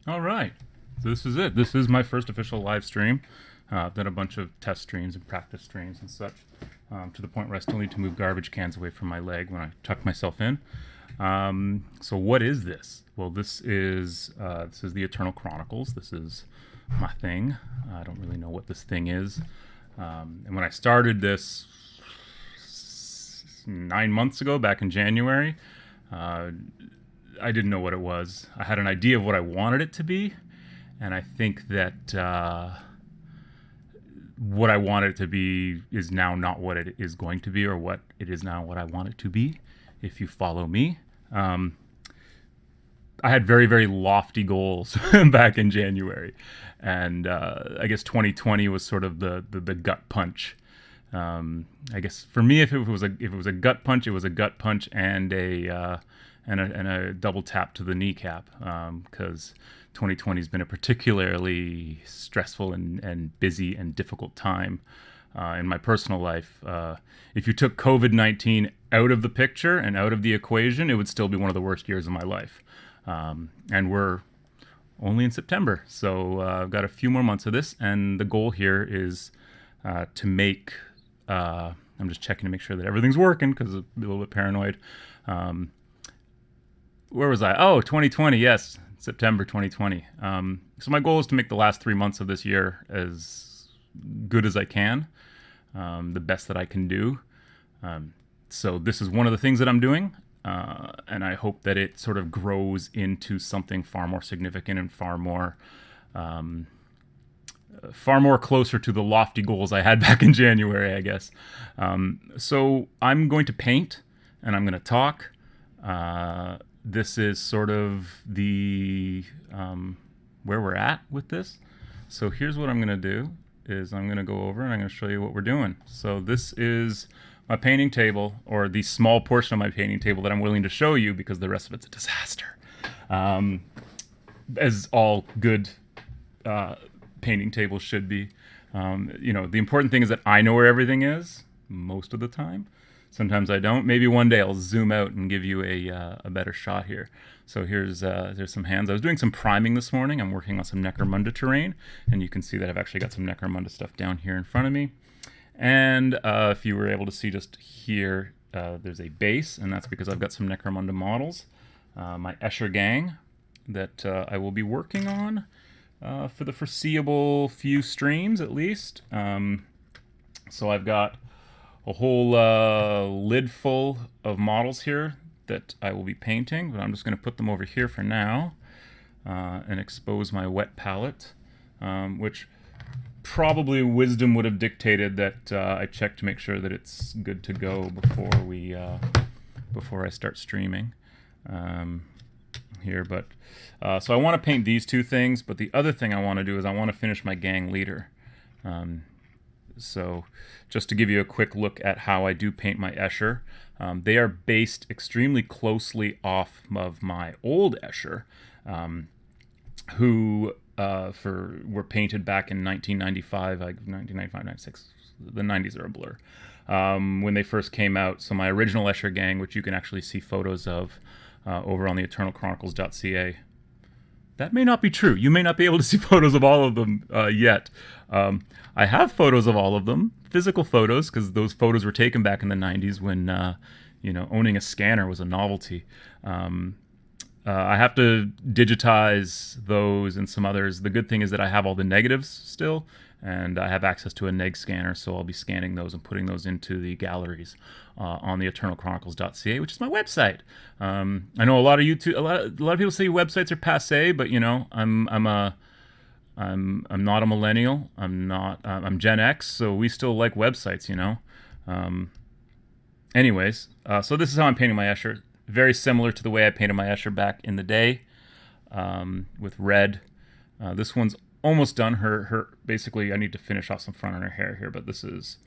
All right. So this is it. This is my first official live stream. I've done a bunch of test streams and practice streams and such, to the point where I still need to move garbage cans away from my leg when I tuck myself in. So what is this? Well, this is the Eternal Chronicles. This is my thing. I don't really know what this thing is. And when I started this 9 months ago, back in January, I didn't know what it was. I had an idea of what I wanted it to be, and I think that what I wanted it to be is now not what it is going to be, or what it is now what I want it to be, if you follow me. I had very, very lofty goals back in January, and I guess 2020 was sort of the gut punch. I guess for me, if it was a gut punch, it was a gut punch and a double tap to the kneecap, because 2020 has been a particularly stressful and busy and difficult time in my personal life. If you took COVID-19 out of the picture and out of the equation, it would still be one of the worst years of my life. And we're only in September, so I've got a few more months of this, and the goal here is to make... I'm just checking to make sure that everything's working because I'm a little bit paranoid. Where was I? Oh, 2020, yes, September 2020. So my goal is to make the last 3 months of this year as good as I can, the best that I can do. So this is one of the things that I'm doing, and I hope that it sort of grows into something far more significant and far more closer to the lofty goals I had back in January, I guess. So I'm going to paint, and I'm going to talk. This is sort of the where we're at with this. So here's what I'm going to do is I'm going to go over and I'm going to show you what we're doing. So this is my painting table, or the small portion of my painting table that I'm willing to show you, because the rest of it's a disaster. As all good painting tables should be. The important thing is that I know where everything is most of the time. Sometimes I don't. Maybe one day I'll zoom out and give you a better shot here. So there's some hands. I was doing some priming this morning. I'm working on some Necromunda terrain, and you can see that I've actually got some Necromunda stuff down here in front of me. And if you were able to see just here, there's a base, and that's because I've got some Necromunda models. My Escher gang that I will be working on for the foreseeable few streams, at least. So I've got a whole lid full of models here that I will be painting, but I'm just going to put them over here for now and expose my wet palette, which probably wisdom would have dictated that I check to make sure that it's good to go before I start streaming here. But so I want to paint these two things, but the other thing I want to do is I want to finish my gang leader. So just to give you a quick look at how I do paint my Escher, they are based extremely closely off of my old Escher, who were painted back in 1995, 1995, 96. The 90s are a blur. When they first came out. So my original Escher gang, which you can actually see photos of over on the eternalchronicles.ca. That may not be true. You may not be able to see photos of all of them yet. I have photos of all of them, physical photos, because those photos were taken back in the 90s when, owning a scanner was a novelty. I have to digitize those and some others. The good thing is that I have all the negatives still, and I have access to a neg scanner, so I'll be scanning those and putting those into the galleries on the eternalchronicles.ca, which is my website. I know a lot of people say websites are passé, but I'm not a millennial. I'm Gen X, so we still like websites, Anyways, so this is how I'm painting my Escher. Very similar to the way I painted my Escher back in the day, with red. This one's almost done. Her basically, I need to finish off some front on her hair here, but this is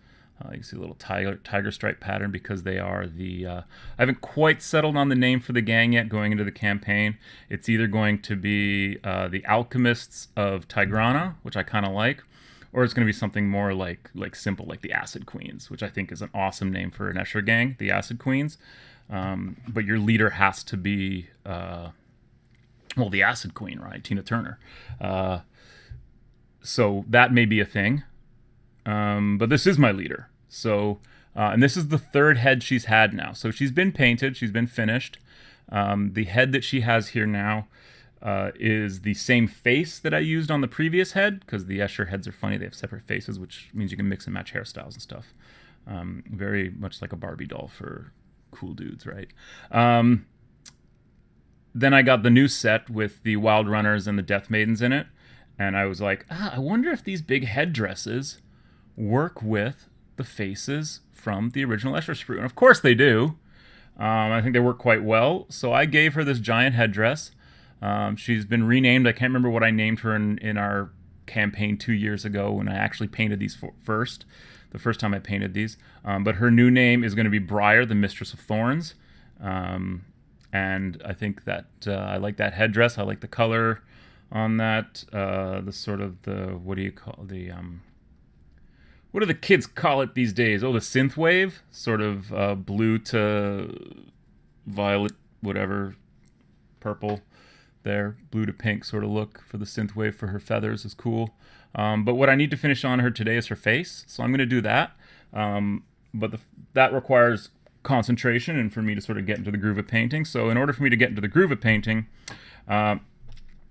you can see a little tiger stripe pattern, because they are I haven't quite settled on the name for the gang yet going into the campaign. It's either going to be the Alchemists of Tigrana, which I kind of like, or it's going to be something more like simple, like the Acid Queens, which I think is an awesome name for an Escher gang, the Acid Queens. But your leader has to be Well, the Acid Queen, right? Tina Turner. So that may be a thing. But this is my leader. So, and this is the third head she's had now. So she's been painted, she's been finished. The head that she has here now is the same face that I used on the previous head, because the Escher heads are funny. They have separate faces, which means you can mix and match hairstyles and stuff. Very much like a Barbie doll for cool dudes, right? Then I got the new set with the Wild Runners and the Death Maidens in it. And I was like, I wonder if these big headdresses work with the faces from the original Escher sprue. And of course they do. I think they work quite well. So I gave her this giant headdress. She's been renamed. I can't remember what I named her in our campaign 2 years ago when I actually painted these first. The first time I painted these. But her new name is going to be Briar, the Mistress of Thorns. And I think that I like that headdress. I like the color on that. The sort of the, what do you call the... what do the kids call it these days? Oh, the synth wave, sort of blue to violet, whatever, purple there, blue to pink sort of look for the synth wave for her feathers is cool. But what I need to finish on her today is her face, so I'm going to do that. But that requires concentration and for me to sort of get into the groove of painting. So in order for me to get into the groove of painting, I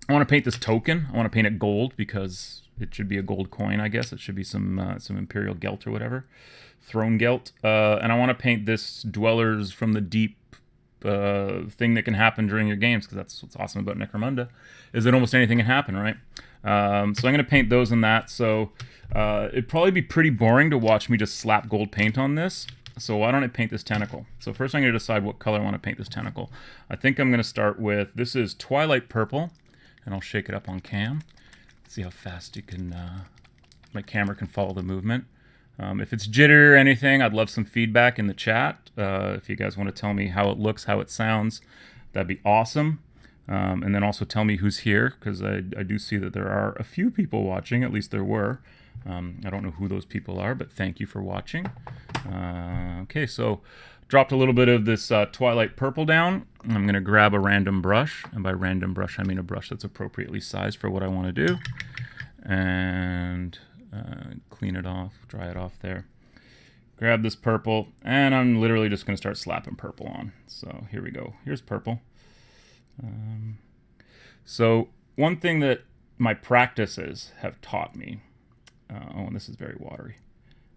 want to paint this token. I want to paint it gold because it should be a gold coin, I guess. It should be some Imperial Gelt or whatever. Throne Gelt. And I want to paint this Dwellers from the Deep thing that can happen during your games, because that's what's awesome about Necromunda, is that almost anything can happen, right? So I'm going to paint those and that. So it'd probably be pretty boring to watch me just slap gold paint on this. So why don't I paint this tentacle? So first I'm going to decide what color I want to paint this tentacle. I think I'm going to start with, this is Twilight Purple, and I'll shake it up on cam. See how fast you can, my camera can follow the movement. If it's jittery or anything, I'd love some feedback in the chat. If you guys want to tell me how it looks, how it sounds, that'd be awesome. And then also tell me who's here, because I do see that there are a few people watching, at least there were. I don't know who those people are, but thank you for watching. Okay, so dropped a little bit of this Twilight Purple down. I'm going to grab a random brush, and by random brush I mean a brush that's appropriately sized for what I want to do. And clean it off, dry it off there. Grab this purple, and I'm literally just going to start slapping purple on. So here we go. Here's purple. So one thing that my practices have taught me, oh, and this is very watery.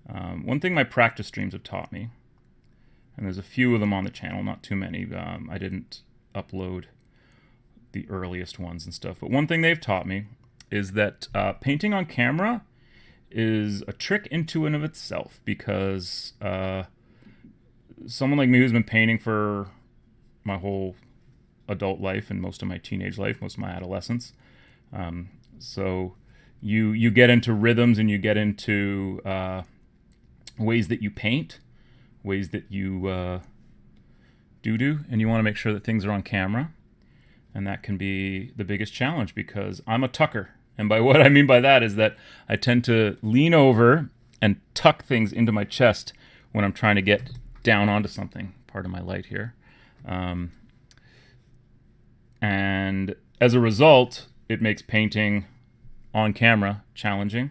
One thing my practice streams have taught me, and there's a few of them on the channel, not too many. I didn't upload the earliest ones and stuff, but one thing they've taught me is that painting on camera is a trick into and of itself, because someone like me who's been painting for my whole adult life and most of my teenage life, most of my adolescence, so you get into rhythms and you get into ways that you paint, ways that you do, and you want to make sure that things are on camera. And that can be the biggest challenge, because I'm a tucker. And by what I mean by that is that I tend to lean over and tuck things into my chest when I'm trying to get down onto something. Part of my light here. And as a result, it makes painting on camera challenging.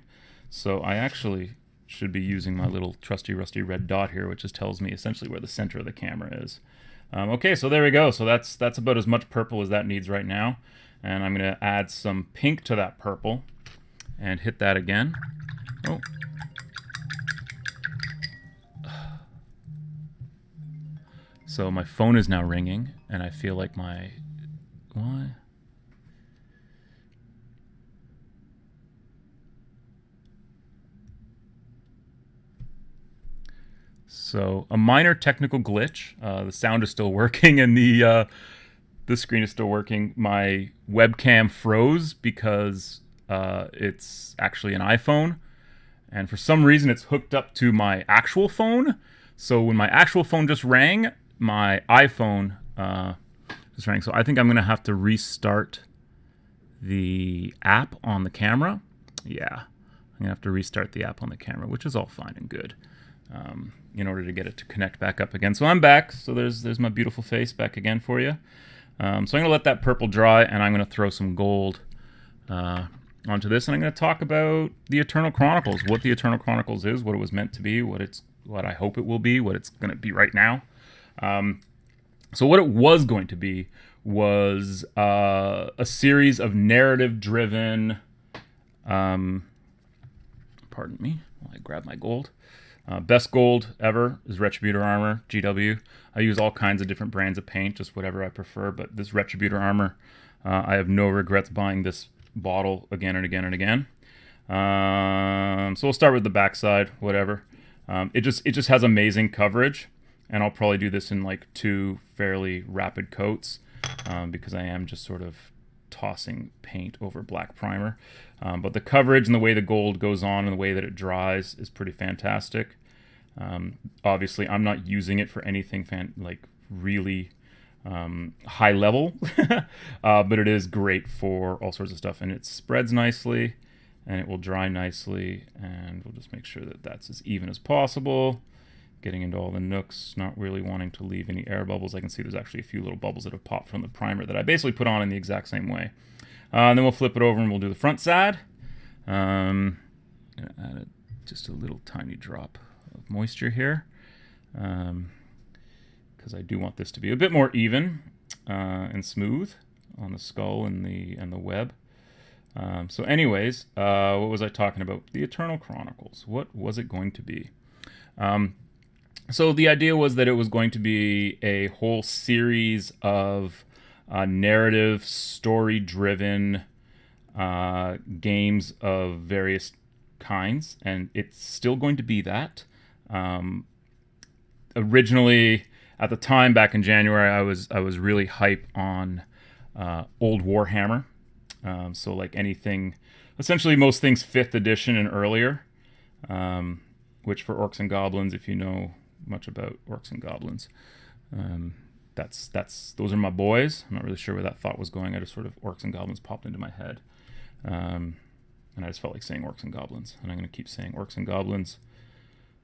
So I actually should be using my little trusty rusty red dot here, which just tells me essentially where the center of the camera is. Okay, so there we go. So that's about as much purple as that needs right now. And I'm going to add some pink to that purple and hit that again. Oh. So my phone is now ringing, and I feel like my... Why? So a minor technical glitch. The sound is still working, and the screen is still working. My webcam froze because it's actually an iPhone, and for some reason it's hooked up to my actual phone. So when my actual phone just rang, my iPhone just rang. So I think I'm going to have to restart the app on the camera. Yeah, I'm going to have to restart the app on the camera, which is all fine and good, in order to get it to connect back up again. So I'm back. So there's my beautiful face back again for you. So I'm going to let that purple dry, and I'm going to throw some gold onto this, and I'm going to talk about the Eternal Chronicles, what the Eternal Chronicles is, what it was meant to be, what I hope it will be, what it's going to be right now. So what it was going to be was a series of narrative-driven, pardon me, while I grab my gold. Best gold ever is Retributor Armor, GW. I use all kinds of different brands of paint, just whatever I prefer, but this Retributor Armor, I have no regrets buying this bottle again and again and again. So we'll start with the backside, whatever. It just has amazing coverage, and I'll probably do this in like 2 fairly rapid coats, because I am just sort of tossing paint over black primer. But the coverage and the way the gold goes on and the way that it dries is pretty fantastic. Obviously, I'm not using it for anything really high level, but it is great for all sorts of stuff, and it spreads nicely, and it will dry nicely, and we'll just make sure that that's as even as possible. Getting into all the nooks, not really wanting to leave any air bubbles. I can see there's actually a few little bubbles that have popped from the primer that I basically put on in the exact same way. And then we'll flip it over and we'll do the front side. I'm gonna add just a little tiny drop of moisture here, because I do want this to be a bit more even and smooth on the skull and the web. So anyways, what was I talking about? The Eternal Chronicles. What was it going to be? So the idea was that it was going to be a whole series of narrative, story-driven games of various kinds, and it's still going to be that. Originally, at the time back in January, I was really hype on old Warhammer. So like anything, essentially most things 5th edition and earlier, which for Orcs and Goblins, if you know much about Orcs and Goblins, those are my boys. I'm not really sure where that thought was going. I just sort of Orcs and Goblins popped into my head, and I just felt like saying Orcs and Goblins, and I'm going to keep saying Orcs and Goblins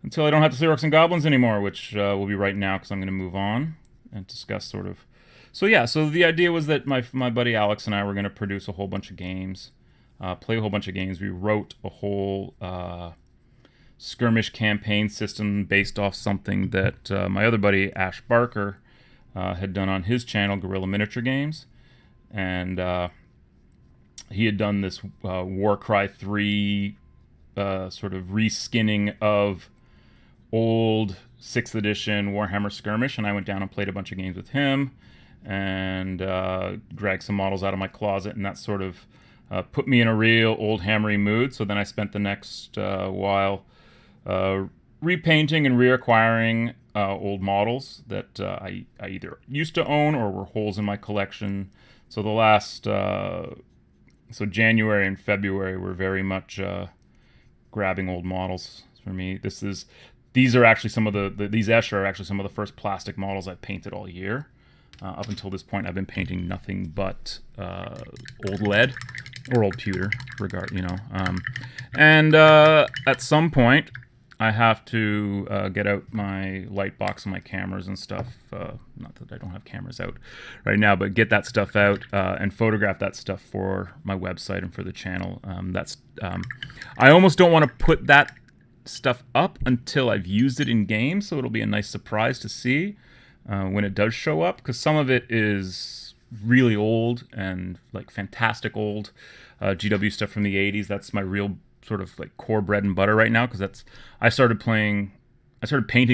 until I don't have to say Orcs and Goblins anymore, which will be right now, because I'm going to move on and discuss sort of. So yeah, so the idea was that my buddy Alex and I were going to produce a whole bunch of games, play a whole bunch of games. We wrote a whole skirmish campaign system based off something that my other buddy Ash Barker had done on his channel, Guerrilla Miniature Games, and he had done this Warcry 3 sort of reskinning of old 6th edition Warhammer Skirmish, and I went down and played a bunch of games with him and dragged some models out of my closet, and that sort of put me in a real old hammery mood. So then I spent the next while repainting and reacquiring old models that I either used to own or were holes in my collection. So the last, so January and February were very much grabbing old models for me. These are actually some of these Escher are actually some of the first plastic models I've painted all year. Up until this point, I've been painting nothing but old lead or old pewter, and at some point, I have to get out my light box and my cameras and stuff. Not that I don't have cameras out right now, but get that stuff out and photograph that stuff for my website and for the channel. I almost don't want to put that stuff up until I've used it in game, so it'll be a nice surprise to see when it does show up, because some of it is really old and like fantastic old GW stuff from the 80s. That's my real sort of like core bread and butter right now, because I started painting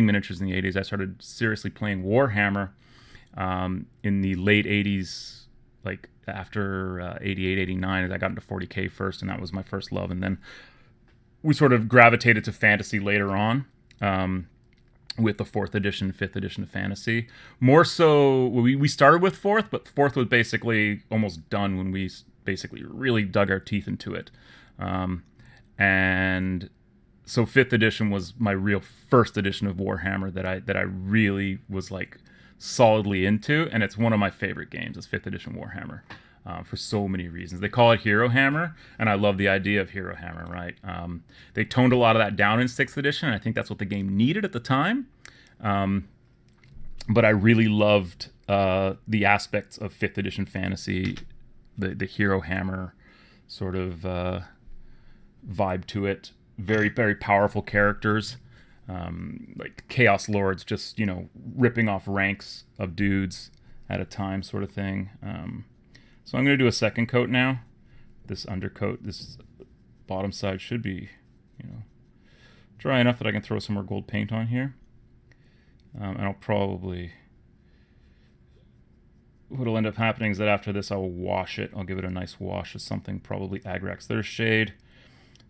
miniatures in the 80s. I started seriously playing Warhammer in the late 80s, like after 88, 89, as I got into 40K first, and that was my first love. And then we sort of gravitated to fantasy later on, with the 4th edition, 5th edition of fantasy. More so, we started with 4th, but 4th was basically almost done when we basically really dug our teeth into it. And so 5th edition was my real first edition of Warhammer that I really was like solidly into, and it's one of my favorite games, is 5th edition Warhammer, for so many reasons. They call it Hero Hammer, and I love the idea of Hero Hammer, right? They toned a lot of that down in 6th edition, and I think that's what the game needed at the time. But I really loved the aspects of 5th edition fantasy, the hero hammer sort of vibe to it. Very, very powerful characters. Like Chaos Lords, just, ripping off ranks of dudes at a time sort of thing. So I'm going to do a second coat now. This undercoat, this bottom side should be, dry enough that I can throw some more gold paint on here. And I'll probably... What'll end up happening is that after this I will wash it. I'll give it a nice wash of something, probably Agrax Thirst Shade.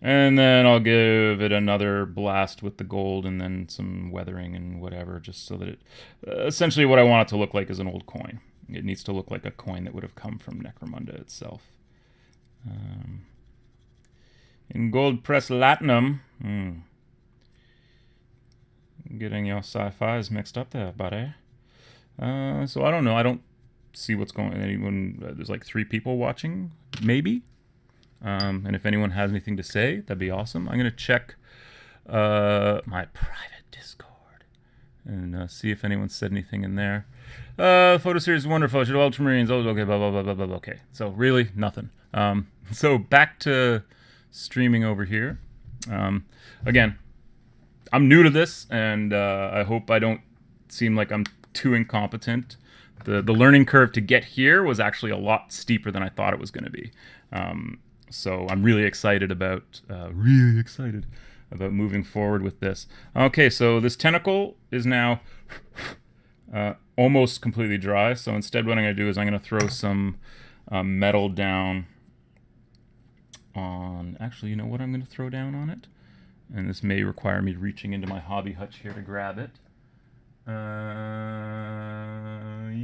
And then I'll give it another blast with the gold and then some weathering and whatever, just so that it... essentially what I want it to look like is an old coin. It needs to look like a coin that would have come from Necromunda itself. In gold press latinum... Getting your sci-fis mixed up there, buddy. So I don't know. I don't see what's going on. Anyone? There's like 3 people watching, maybe. And if anyone has anything to say, that'd be awesome. I'm gonna check my private Discord and see if anyone said anything in there. Photo series is wonderful. Should Ultramarines? Oh, okay, blah blah blah blah blah. Okay, so really nothing. So back to streaming over here. Again, I'm new to this, and I hope I don't seem like I'm too incompetent. The learning curve to get here was actually a lot steeper than I thought it was going to be. So I'm really excited about moving forward with this. Okay, so this tentacle is now almost completely dry. So instead, what I'm going to do is I'm going to throw some metal down on. Actually, you know what I'm going to throw down on it? And this may require me reaching into my hobby hutch here to grab it.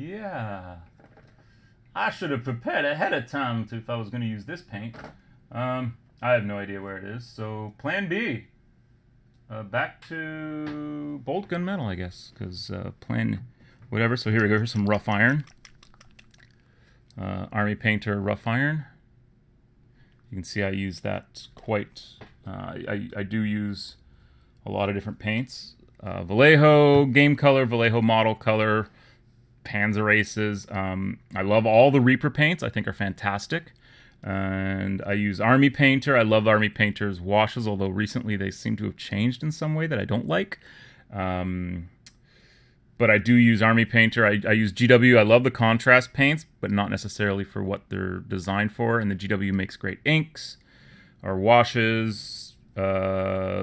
Yeah. I should have prepared ahead of time if I was going to use this paint. I have no idea where it is. So, plan B. Back to bolt gun metal, I guess. Because plan whatever. So here we go. Here's some rough iron. Army Painter rough iron. You can see I use that quite... I do use a lot of different paints. Vallejo Game Color, Vallejo Model Color, Panzer Aces. I love all the Reaper paints. I think are fantastic. And I use Army Painter. I love Army Painter's washes, although recently they seem to have changed in some way that I don't like. But I do use Army Painter. I use GW. I love the contrast paints, but not necessarily for what they're designed for. And the GW makes great inks or washes.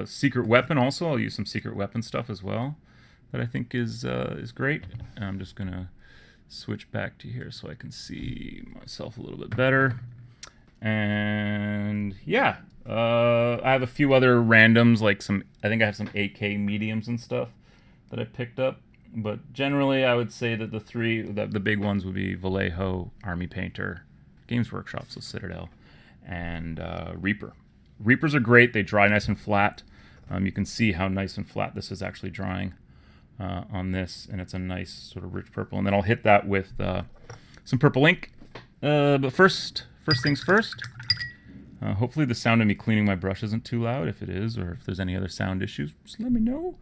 Secret Weapon also. I'll use some Secret Weapon stuff as well that I think is great. And I'm just going to switch back to here so I can see myself a little bit better. And yeah, I have a few other randoms, like I think I have some AK mediums and stuff that I picked up. But generally, I would say that the big ones would be Vallejo, Army Painter, Games Workshop, so Citadel, and Reaper. Reapers are great. They dry nice and flat. You can see how nice and flat this is actually drying on this, and it's a nice sort of rich purple. And then I'll hit that with some purple ink. But first things first. Hopefully the sound of me cleaning my brush isn't too loud. If it is, or if there's any other sound issues, just let me know.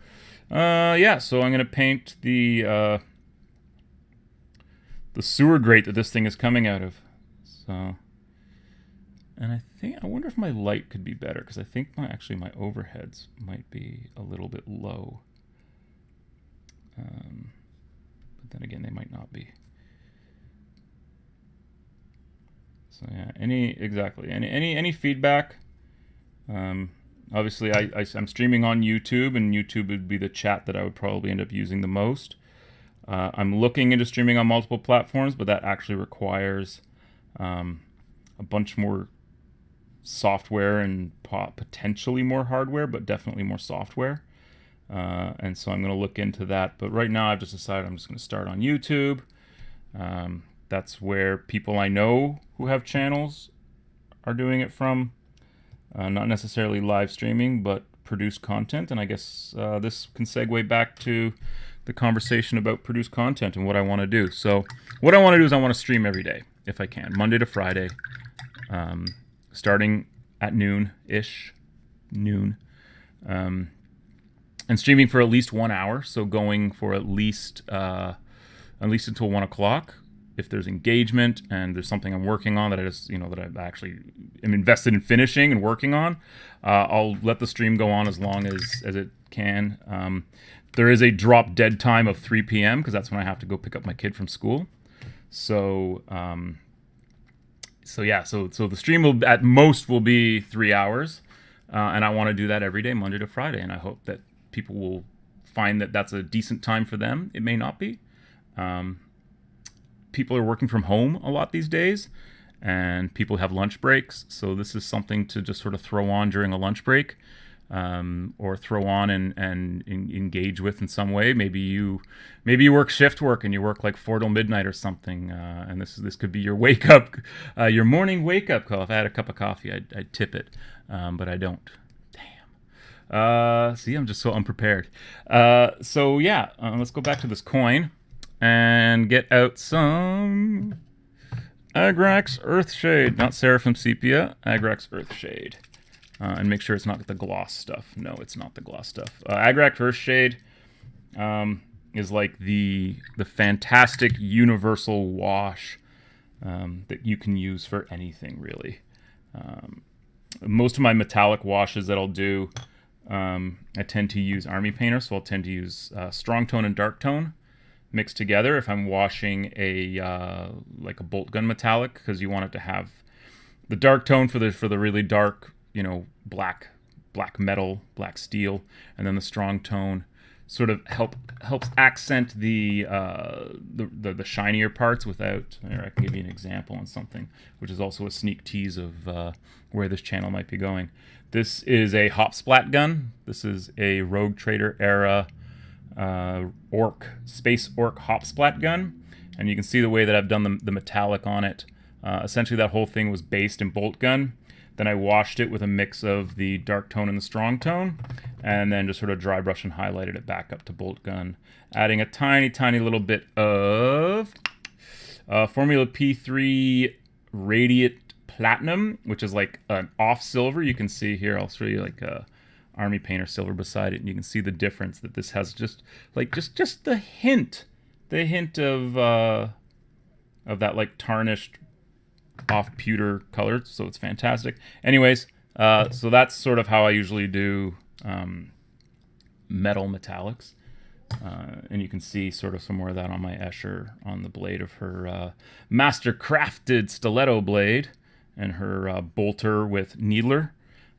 Yeah, so I'm going to paint the sewer grate that this thing is coming out of. So, and I wonder if my light could be better, because I think my overheads might be a little bit low. But then again, they might not be. So yeah, any feedback? Obviously, I'm streaming on YouTube, and YouTube would be the chat that I would probably end up using the most. I'm looking into streaming on multiple platforms, but that actually requires a bunch more software and potentially more hardware, but definitely more software. And so I'm going to look into that. But right now, I've just decided I'm just going to start on YouTube. That's where people I know who have channels are doing it from. Not necessarily live streaming, but produced content. And I guess this can segue back to the conversation about produced content and what I want to do. So what I want to do is I want to stream every day, if I can, Monday to Friday, starting at noon-ish, and streaming for at least 1 hour. So going for at least at least until 1 o'clock. If there's engagement and there's something I'm working on that I just, that I actually am invested in finishing and working on, I'll let the stream go on as long as it can. There is a drop dead time of 3 p.m. because that's when I have to go pick up my kid from school. So the stream will at most will be 3 hours, and I want to do that every day, Monday to Friday, and I hope that people will find that that's a decent time for them. It may not be. People are working from home a lot these days, and people have lunch breaks, so this is something to just sort of throw on during a lunch break, or throw on and engage with in some way. Maybe you work shift work and you work like 4 till midnight or something, and this could be your wake up, your morning wake up call. If I had a cup of coffee, I'd tip it, but I don't. Damn. See, I'm just so unprepared. Let's go back to this coin and get out some Agrax Earthshade, not Seraphim Sepia, Agrax Earthshade. And make sure it's not the gloss stuff. No, it's not the gloss stuff. Agrax Earthshade is like the fantastic universal wash that you can use for anything, really. Most of my metallic washes that I'll do, I tend to use Army Painter, so I'll tend to use Strong Tone and Dark Tone mixed together if I'm washing a bolt gun metallic, because you want it to have the dark tone for the really dark, black metal, black steel, and then the strong tone sort of helps accent the shinier parts without. I can give you an example on something, which is also a sneak tease of where this channel might be going. This is a hop splat gun. This is a Rogue Trader era space orc hop splat gun, and you can see the way that I've done the metallic on it. Essentially, that whole thing was based in bolt gun. Then I washed it with a mix of the dark tone and the strong tone, and then just sort of dry brush and highlighted it back up to bolt gun, adding a tiny little bit of Formula P3 Radiant Platinum, which is like an off silver. You can see here, I'll show you like a Army Painter silver beside it, and you can see the difference that this has, just the hint of that like tarnished off pewter color, so it's fantastic. Anyways, so that's sort of how I usually do metal metallics, and you can see sort of some more of that on my Escher on the blade of her master crafted stiletto blade and her bolter with needler.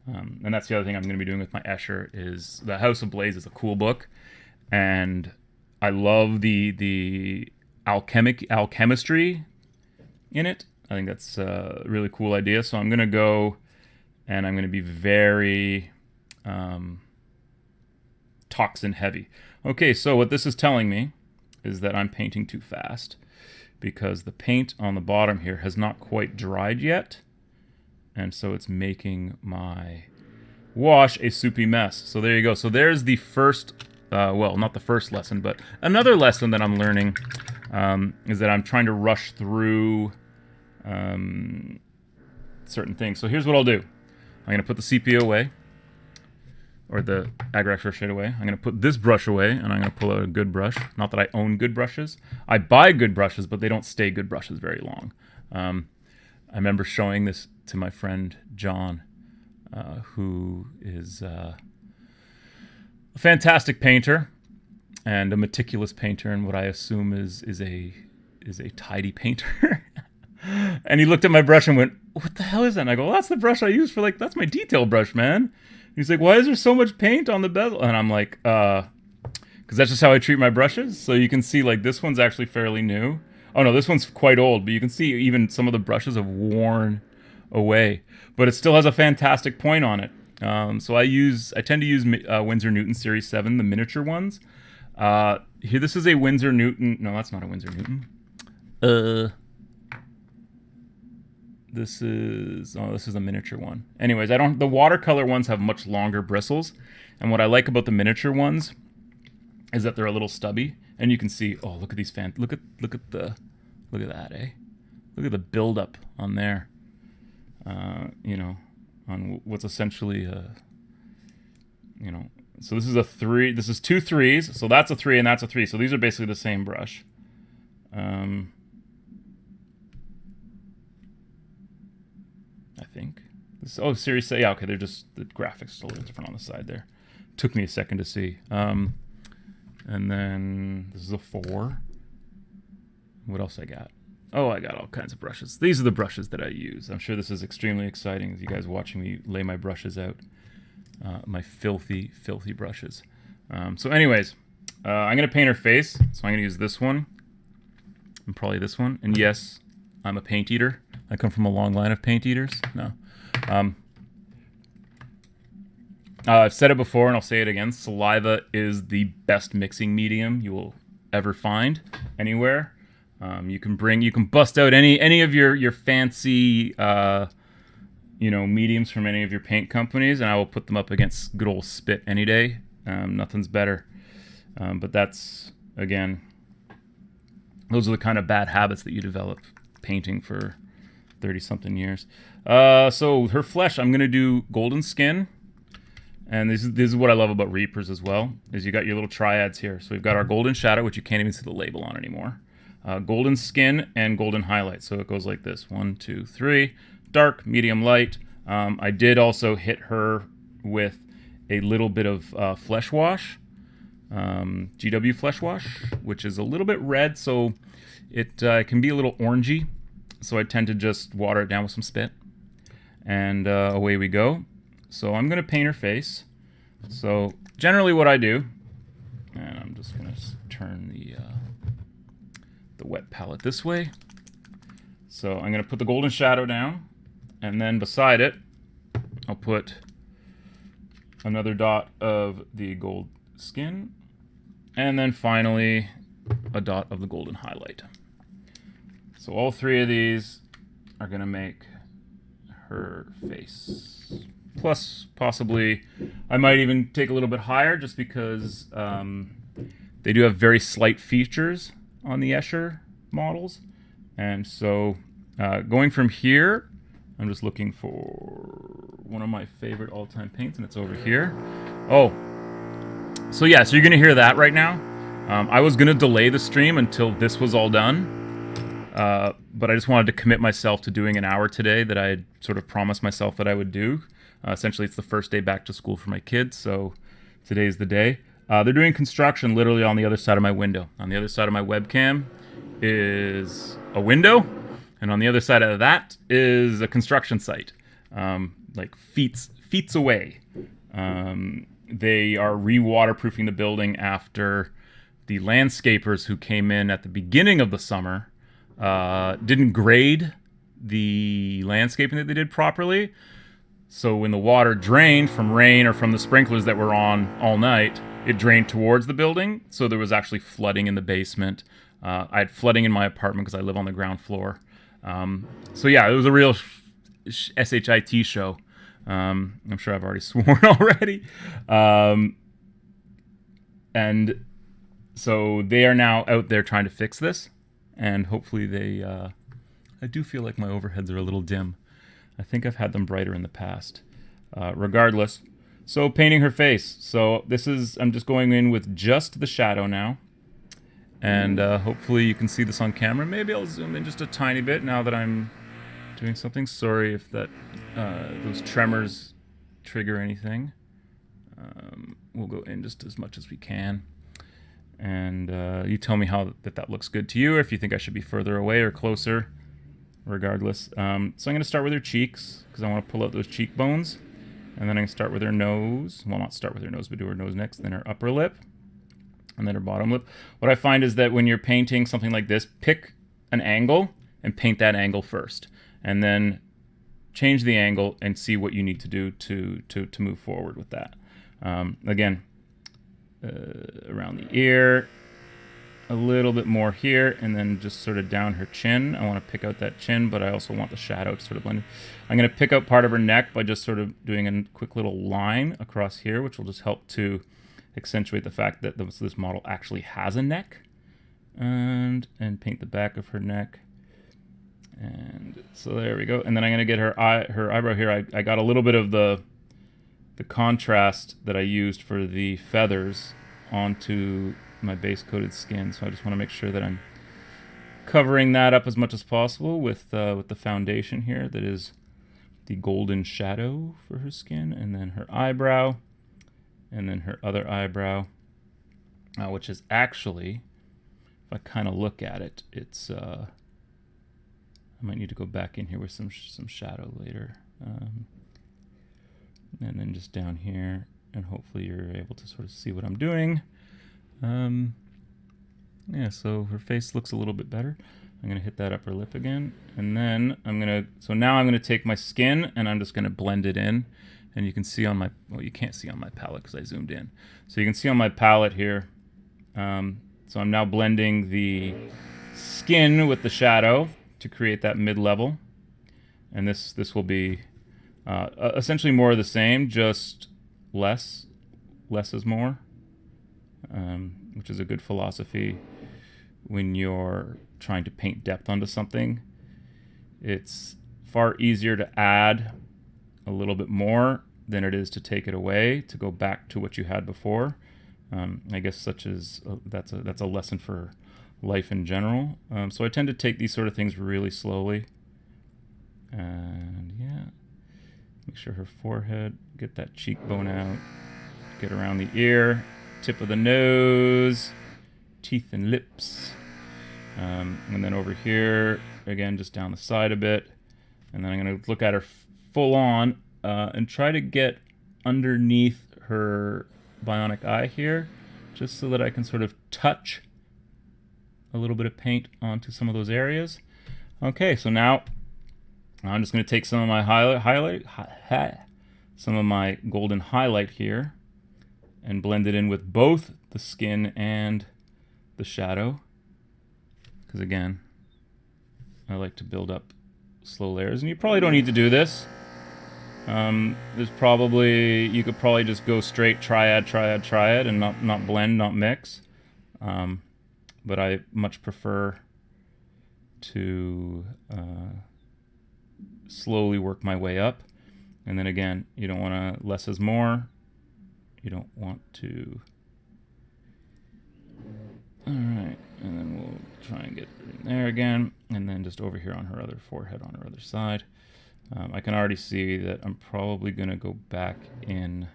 And that's the other thing I'm going to be doing with my Escher is the House of Blades is a cool book, and I love the alchemistry in it. I think that's a really cool idea. So I'm going to go and I'm going to be very toxin heavy. Okay, so what this is telling me is that I'm painting too fast because the paint on the bottom here has not quite dried yet. And so it's making my wash a soupy mess. So there you go. So there's the first, well, not the first lesson, but another lesson that I'm learning is that I'm trying to rush through certain things. So here's what I'll do. I'm going to put the sepia away, or the Agrax Earthshade away. I'm going to put this brush away, and I'm going to pull out a good brush. Not that I own good brushes. I buy good brushes, but they don't stay good brushes very long. I remember showing this to my friend John, who is a fantastic painter and a meticulous painter, and what I assume is a tidy painter. And he looked at my brush and went, "What the hell is that?" And I go, "Well, that's the brush I use for that's my detail brush, man." He's like, "Why is there so much paint on the bezel?" And I'm like, because that's just how I treat my brushes. So you can see this one's actually fairly new. Oh no, this one's quite old, but you can see even some of the brushes have worn away, but it still has a fantastic point on it. So I tend to use Winsor Newton Series 7, the miniature ones. Here, this is a Winsor Newton. No, that's not a Winsor Newton. This is a miniature one. Anyways, the watercolor ones have much longer bristles, and what I like about the miniature ones is that they're a little stubby, and you can see. Oh, look at these look at that, eh? Look at the buildup on there. On what's essentially so this is a 3. This is 2 3s. So that's a 3 and that's a 3. So these are basically the same brush. I think. Oh, Series 7. Yeah, okay, they're just, the graphics are a little different on the side there. Took me a second to see. And then this is a 4. What else I got? Oh, I got all kinds of brushes. These are the brushes that I use. I'm sure this is extremely exciting as you guys watching me lay my brushes out. My filthy, filthy brushes. So anyways, I'm going to paint her face. So I'm going to use this one. And probably this one. And yes, I'm a paint eater. I come from a long line of paint eaters. No. I've said it before and I'll say it again. Saliva is the best mixing medium you will ever find anywhere. You can bust out any of your fancy mediums from any of your paint companies, and I will put them up against good old spit any day. Nothing's better. But that's, again, those are the kind of bad habits that you develop painting for 30-something years. So her flesh, I'm going to do golden skin. And this is what I love about Reapers as well, is you got your little triads here. So we've got our golden shadow, which you can't even see the label on anymore. Golden skin and golden highlight. So it goes like this. 1, 2, 3. Dark, medium, light. I did also hit her with a little bit of flesh wash. GW flesh wash, which is a little bit red, so it can be a little orangey. So I tend to just water it down with some spit. And away we go. So I'm going to paint her face. So generally what I do, and I'm just going to turn the wet palette this way. So I'm going to put the golden shadow down, and then beside it, I'll put another dot of the gold skin, and then finally a dot of the golden highlight. So all 3 of these are going to make her face. Plus, possibly, I might even take a little bit higher just because they do have very slight features on the Escher models. And so going from here, I'm just looking for one of my favorite all-time paints, and it's over here. Oh, so yeah, so you're going to hear that right now. I was going to delay the stream until this was all done, but I just wanted to commit myself to doing an hour today that I had sort of promised myself that I would do. Essentially, it's the first day back to school for my kids, so today's the day. They're doing construction literally on the other side of my window. On the other side of my webcam is a window, and on the other side of that is a construction site, like feet away. They are re-waterproofing the building after the landscapers who came in at the beginning of the summer didn't grade the landscaping that they did properly. So when the water drained from rain or from the sprinklers that were on all night, it drained towards the building. So there was actually flooding in the basement. I had flooding in my apartment because I live on the ground floor. So yeah, it was a real SHIT show. I'm sure I've already sworn already. And so they are now out there trying to fix this. And hopefully they... I do feel like my overheads are a little dim. I think I've had them brighter in the past. Regardless. So painting her face. So this is... I'm just going in with just the shadow now. And hopefully you can see this on camera. Maybe I'll zoom in just a tiny bit now that I'm doing something. Sorry if that those tremors trigger anything. We'll go in just as much as we can. And you tell me how that looks good to you, or if you think I should be further away or closer. Regardless. So I'm going to start with her cheeks, because I want to pull out those cheekbones. And then I'm going to start with her nose. Well, not start with her nose, but do her nose next. Then her upper lip. And then her bottom lip. What I find is that when you're painting something like this, pick an angle and paint that angle first. And then change the angle and see what you need to do to move forward with that. Again, around the ear, a little bit more here, and then just sort of down her chin. I want to pick out that chin, but I also want the shadow to sort of blend in. I'm going to pick out part of her neck by just sort of doing a quick little line across here, which will just help to accentuate the fact that this model actually has a neck. And paint the back of her neck. And so there we go. And then I'm going to get her eyebrow here. I got a little bit of the contrast that I used for the feathers onto my base coated skin. So I just want to make sure that I'm covering that up as much as possible with the foundation here that is the golden shadow for her skin, and then her eyebrow, and then her other eyebrow, which is actually, if I kind of look at it, it's I might need to go back in here with some shadow later, and then just down here, and hopefully you're able to sort of see what I'm doing. Yeah, so her face looks a little bit better. I'm going to hit that upper lip again, and then so now I'm going to take my skin, and I'm just going to blend it in, and you can see on my, well, you can't see on my palette because I zoomed in. So you can see on my palette here, so I'm now blending the skin with the shadow to create that mid-level, and this will be essentially more of the same, just less is more, which is a good philosophy when you're trying to paint depth onto something. It's far easier to add a little bit more than it is to take it away, to go back to what you had before. I guess that's a lesson for life in general. So I tend to take these sort of things really slowly. And yeah, make sure her forehead, get that cheekbone out, get around the ear, tip of the nose, teeth and lips. And then over here, again, just down the side a bit. And then I'm going to look at her full on and try to get underneath her bionic eye here, just so that I can sort of touch a little bit of paint onto some of those areas. Okay, so now I'm just going to take some of my some of my golden highlight here and blend it in with both the skin and the shadow. Because again, I like to build up slow layers, and you probably don't need to do this. You could probably just go straight triad, and not blend, not mix. But I much prefer to slowly work my way up. And then again, you don't want to, less is more. You don't want to. All right, and then we'll try and get it in there again, and then just over here on her other forehead on her other side. I can already see that I'm probably going to go back in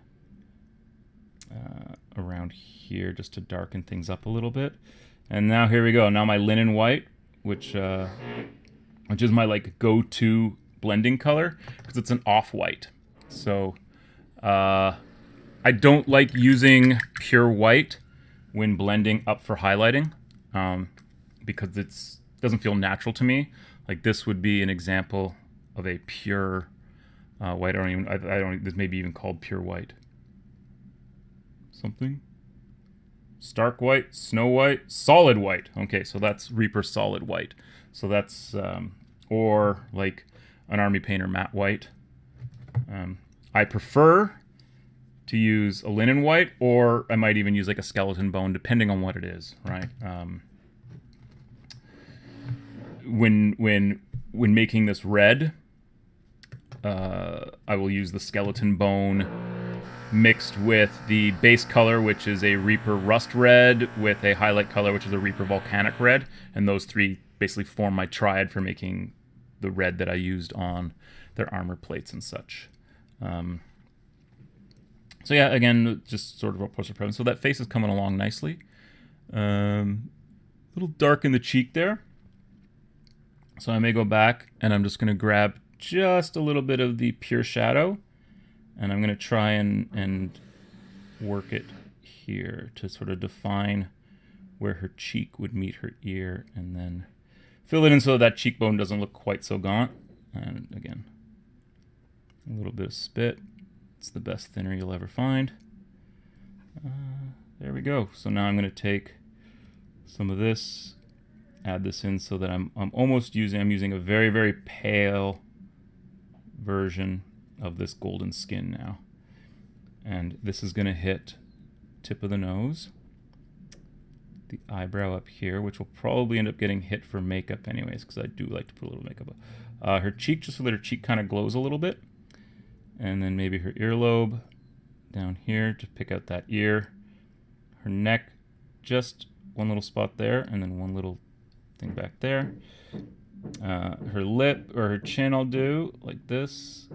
around here just to darken things up a little bit. And now here we go. Now my linen white, which is my like go-to blending color, because it's an off-white. So I don't like using pure white when blending up for highlighting, because it doesn't feel natural to me. Like this would be an example of a pure white. This may be even called pure white. Something. Stark white, snow white, solid white. Okay, so that's Reaper solid white. So that's, or like an Army Painter matte white. I prefer to use a linen white, or I might even use like a skeleton bone, depending on what it is, right? When making this red, I will use the skeleton bone mixed with the base color, which is a Reaper rust red, with a highlight color, which is a Reaper volcanic red, and those three basically form my triad for making the red that I used on their armor plates and such. So yeah, again, just sort of a poster present. So that face is coming along nicely. A little dark in the cheek there. So I may go back, and I'm just going to grab just a little bit of the pure shadow, and I'm going to try and work it here to sort of define where her cheek would meet her ear, and then fill it in so that cheekbone doesn't look quite so gaunt. And again, a little bit of spit. It's the best thinner you'll ever find. There we go. So now I'm going to take some of this, add this in so that I'm using a very, very pale version of this golden skin now. And this is going to hit tip of the nose, the eyebrow up here, which will probably end up getting hit for makeup anyways, because I do like to put a little makeup up. Her cheek, just so that her cheek kind of glows a little bit. And then maybe her earlobe down here to pick out that ear. Her neck, just one little spot there, and then one little nothing back there. Her lip or her chin I'll do like this.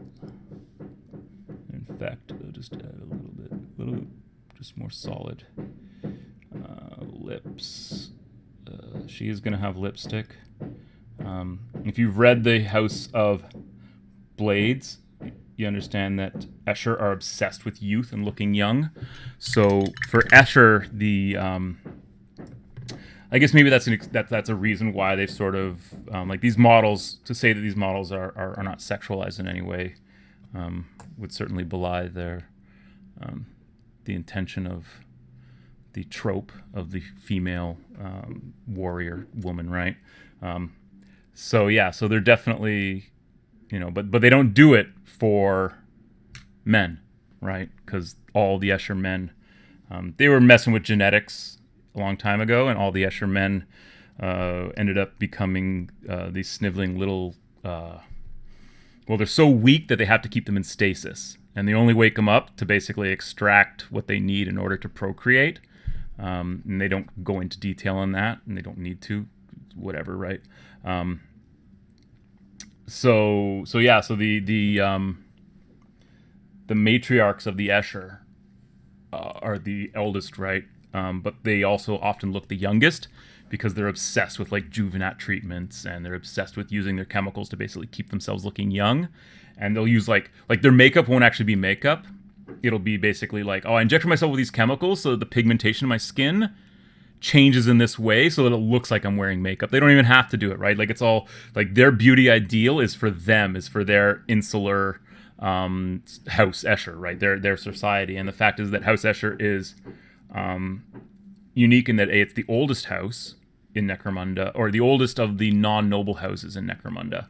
In fact, I'll just add a little bit, just more solid. Lips. She is going to have lipstick. If you've read the House of Blades, you understand that Escher are obsessed with youth and looking young. So for Escher, I guess maybe that's a reason why they've sort of like these models. To say that these models are not sexualized in any way would certainly belie their the intention of the trope of the female warrior woman, right? So they're definitely, but they don't do it for men, right? Because all the Escher men, they were messing with genetics a long time ago, and all the Escher men ended up becoming these sniveling little. They're so weak that they have to keep them in stasis, and they only wake them up to basically extract what they need in order to procreate. And they don't go into detail on that, and they don't need to, whatever, right? So the matriarchs of the Escher are the eldest, right? But they also often look the youngest because they're obsessed with like Juvenat treatments, and they're obsessed with using their chemicals to basically keep themselves looking young. And they'll use like their makeup won't actually be makeup. It'll be basically like, I injected myself with these chemicals so the pigmentation of my skin changes in this way so that it looks like I'm wearing makeup. They don't even have to do it, right? Like it's all like their beauty ideal is for them, is for their insular House Escher, right? Their society. And the fact is that House Escher is unique in that it's the oldest house in Necromunda, or the oldest of the non-noble houses in Necromunda.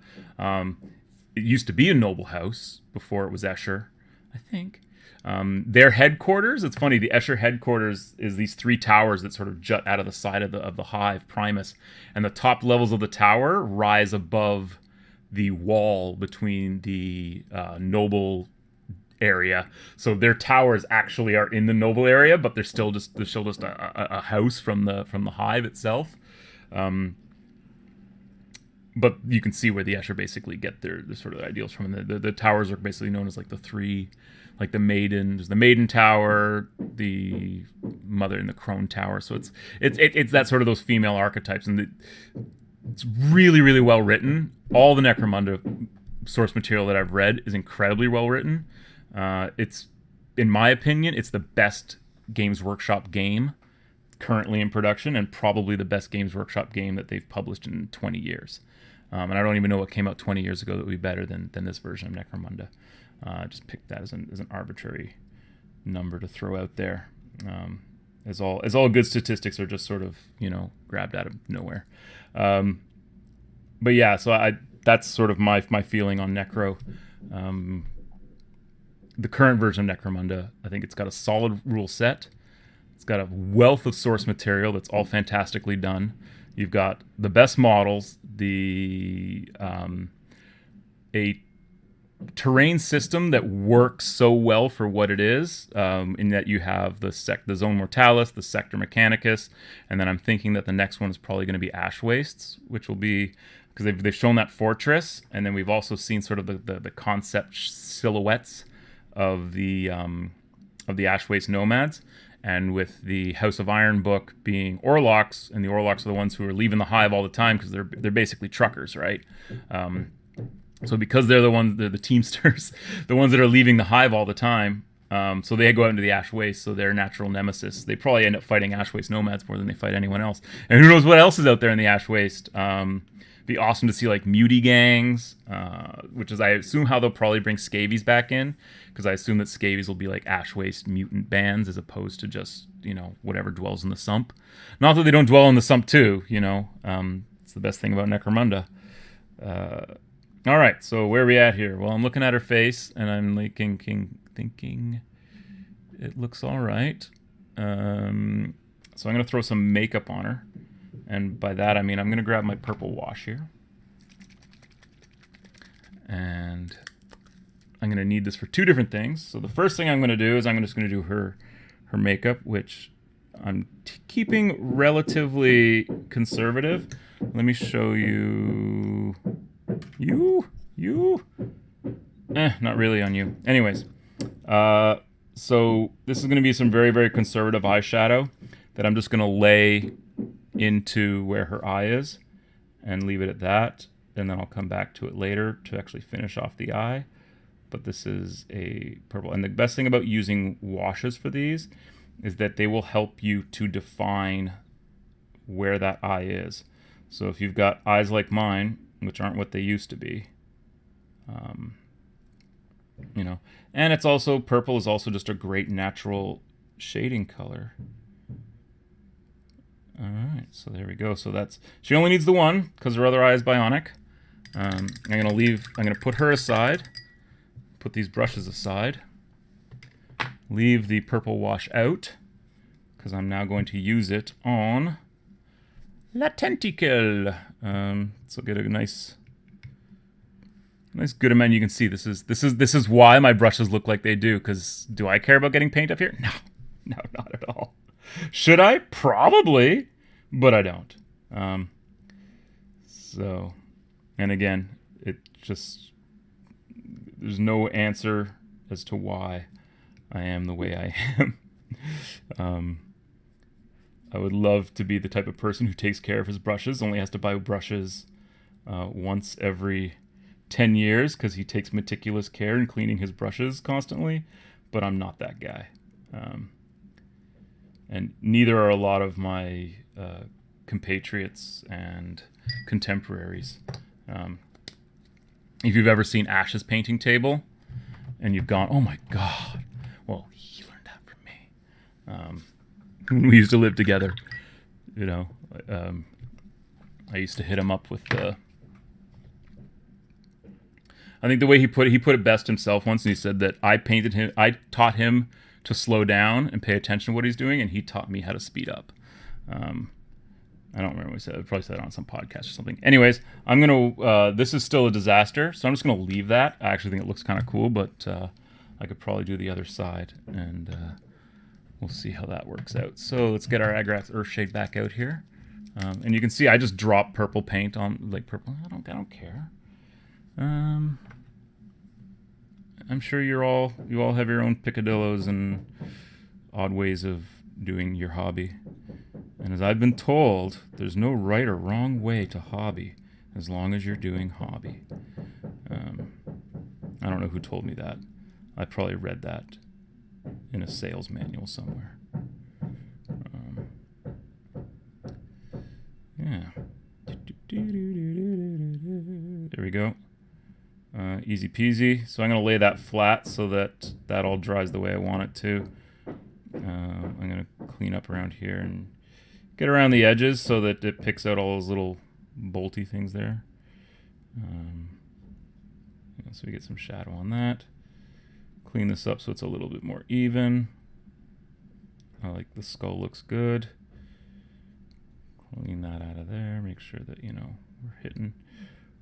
It used to be a noble house before it was Escher, I think. Their headquarters, it's funny, the Escher headquarters is these three towers that sort of jut out of the side of the hive, Primus, and the top levels of the tower rise above the wall between the noble area. So their towers actually are in the noble area, but they're still just a house from the hive itself. But you can see where the Escher basically get their sort of ideals from. And the towers are basically known as like the three, like the Maidens, the Maiden Tower, the Mother, and the Crone Tower. So it's that sort of those female archetypes, and it's really, really well written. All the Necromunda source material that I've read is incredibly well written. It's, in my opinion, it's the best Games Workshop game currently in production, and probably the best Games Workshop game that they've published in 20 years. And I don't even know what came out 20 years ago that would be better than this version of Necromunda. I just picked that as an arbitrary number to throw out there. As all good statistics are just sort of, grabbed out of nowhere. But yeah, so that's sort of my feeling on Necro. The current version of Necromunda, I think it's got a solid rule set. It's got a wealth of source material that's all fantastically done. You've got the best models, a terrain system that works so well for what it is, in that you have the Zone Mortalis, the Sector Mechanicus, and then I'm thinking that the next one is probably going to be Ash Wastes, which will be, because they've shown that fortress, and then we've also seen sort of the concept silhouettes of the Ash Waste Nomads. And with the House of Iron book being Orlocks, and the Orlocks are the ones who are leaving the hive all the time because they're basically truckers, right? So because they're the Teamsters, the ones that are leaving the hive all the time, so they go out into the Ash Waste, so they're natural nemesis. They probably end up fighting Ash Waste Nomads more than they fight anyone else. And who knows what else is out there in the Ash Waste. Be awesome to see like muty gangs, which is, I assume, how they'll probably bring scabies back in, because I assume that scabies will be like Ash Waste mutant bands as opposed to just, whatever dwells in the sump. Not that they don't dwell in the sump too, it's the best thing about Necromunda. All right, so where are we at here? Well, I'm looking at her face, and I'm like thinking it looks all right. So I'm going to throw some makeup on her. And by that, I mean I'm going to grab my purple wash here. And I'm going to need this for two different things. So the first thing I'm going to do is I'm just going to do her makeup, which I'm keeping relatively conservative. Let me show you. You. Not really on you. Anyways, so this is going to be some very, very conservative eyeshadow that I'm just going to lay into where her eye is and leave it at that. And then I'll come back to it later to actually finish off the eye. But this is a purple. And the best thing about using washes for these is that they will help you to define where that eye is. So if you've got eyes like mine, which aren't what they used to be, you know, and it's also, purple is also just a great natural shading color. All right, so there we go. So that's, she only needs the one because her other eye is bionic. I'm gonna put her aside, put these brushes aside, leave the purple wash out because I'm now going to use it on La Tentacle. So get a nice good amount. You can see this is why my brushes look like they do. Because do I care about getting paint up here? No, not at all. Should I? Probably, but I don't. So, and again, it just, there's no answer as to why I am the way I am. I would love to be the type of person who takes care of his brushes, only has to buy brushes once every 10 years because he takes meticulous care in cleaning his brushes constantly, but I'm not that guy. And neither are a lot of my compatriots and contemporaries. If you've ever seen Ash's painting table and you've gone, oh my God, well, he learned that from me. We used to live together, you know. I used to hit him up with the, I think the way he put it best himself once, and he said that I taught him to slow down and pay attention to what he's doing, and he taught me how to speed up. I don't remember what he said. I probably said it on some podcast or something. Anyways, I'm gonna. This is still a disaster, so I'm just gonna leave that. I actually think it looks kind of cool, but I could probably do the other side, and we'll see how that works out. So let's get our Agrax Earthshade back out here, and you can see I just dropped purple paint on, like, purple. I don't care. I'm sure you all have your own picadillos and odd ways of doing your hobby. And as I've been told, there's no right or wrong way to hobby as long as you're doing hobby. I don't know who told me that. I probably read that in a sales manual somewhere. Yeah. There we go. Easy peasy. So I'm going to lay that flat so that all dries the way I want it to. I'm going to clean up around here and get around the edges so that it picks out all those little bolty things there. So we get some shadow on that. Clean this up so it's a little bit more even. I like the skull looks good. Clean that out of there. Make sure that, you know,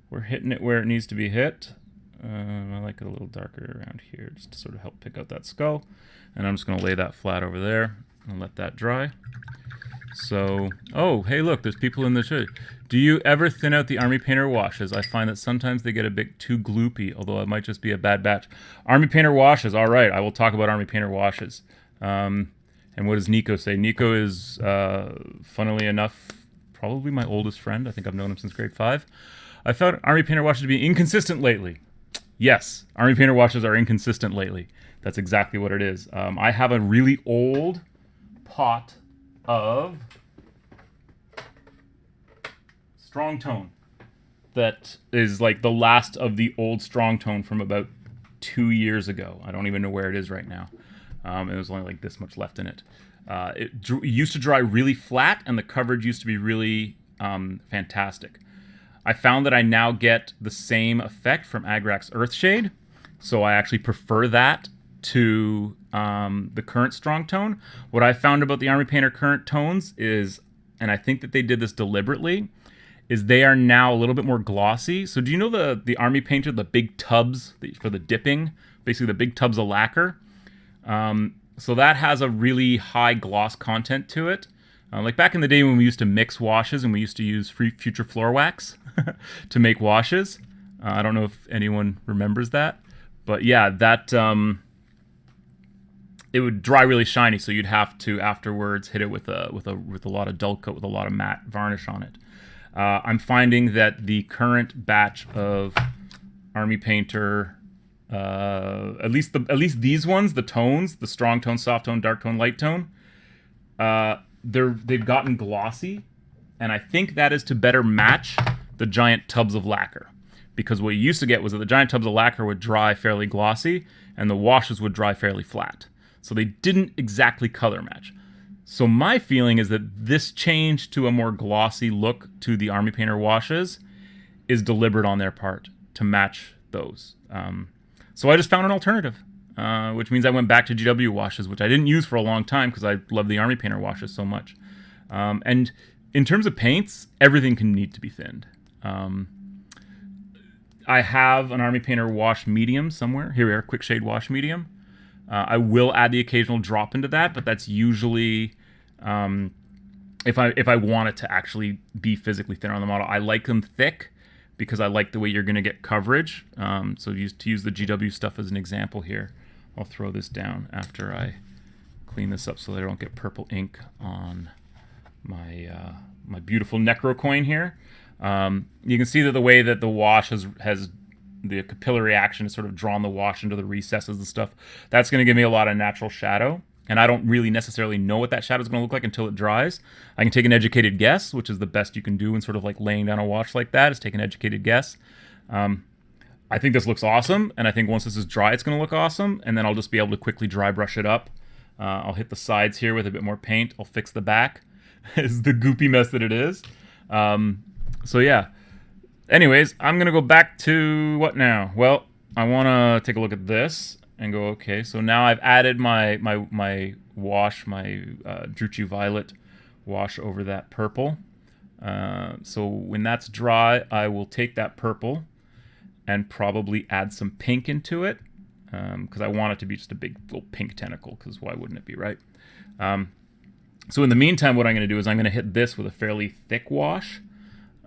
we're hitting it where it needs to be hit. I like it a little darker around here just to sort of help pick out that skull. And I'm just going to lay that flat over there and let that dry. So, oh, hey, look, there's people in the chat. Do you ever thin out the Army Painter washes? I find that sometimes they get a bit too gloopy, although it might just be a bad batch. Army Painter washes, all right, I will talk about Army Painter washes. And what does Nico say? Nico is, funnily enough, probably my oldest friend. I think I've known him since grade 5. I found Army Painter washes to be inconsistent lately. Yes, Army Painter washes are inconsistent lately. That's exactly what it is. I have a really old pot of Strong Tone that is like the last of the old Strong Tone from about 2 years ago. I don't even know where it is right now. There's only like this much left in it. It used to dry really flat, and the coverage used to be really fantastic. I found that I now get the same effect from Agrax Earthshade, so I actually prefer that to the current Strong Tone. What I found about the Army Painter current tones is, and I think that they did this deliberately, is they are now a little bit more glossy. So do you know the Army Painter, the big tubs for the dipping, basically the big tubs of lacquer? So that has a really high gloss content to it. Like back in the day when we used to mix washes and we used to use Future Floor Wax to make washes. I don't know if anyone remembers that, but yeah, that it would dry really shiny, so you'd have to afterwards hit it with a lot of dull coat with a lot of matte varnish on it. I'm finding that the current batch of Army Painter, at least these ones, the tones, the strong tone, soft tone, dark tone, light tone, they've gotten glossy, and I think that is to better match the giant tubs of lacquer. Because what you used to get was that the giant tubs of lacquer would dry fairly glossy, and the washes would dry fairly flat. So they didn't exactly color match. So my feeling is that this change to a more glossy look to the Army Painter washes is deliberate on their part to match those. So I just found an alternative, which means I went back to GW washes, which I didn't use for a long time because I love the Army Painter washes so much. And in terms of paints, everything can need to be thinned. I have an Army Painter wash medium somewhere. Here we are, quick shade wash medium. I will add the occasional drop into that, but that's usually if I want it to actually be physically thinner on the model. I like them thick because I like the way you're going to get coverage. So to use the GW stuff as an example here, I'll throw this down after I clean this up so that I don't get purple ink on my my beautiful Necro coin here. You can see that the way that the wash has the capillary action has sort of drawn the wash into the recesses and stuff. That's going to give me a lot of natural shadow, and I don't really necessarily know what that shadow is going to look like until it dries. I can take an educated guess, which is the best you can do in sort of like laying down a wash like that, is take an educated guess. I think this looks awesome, and I think once this is dry, it's going to look awesome, and then I'll just be able to quickly dry brush it up. I'll hit the sides here with a bit more paint. I'll fix the back. It's the goopy mess that it is. So yeah. Anyways, I'm going to go back to what now? Well, I want to take a look at this and go, okay, so now I've added my wash, my Drucci Violet wash over that purple. So when that's dry, I will take that purple and probably add some pink into it because I want it to be just a big little pink tentacle, because why wouldn't it be, right? So in the meantime, what I'm going to do is I'm going to hit this with a fairly thick wash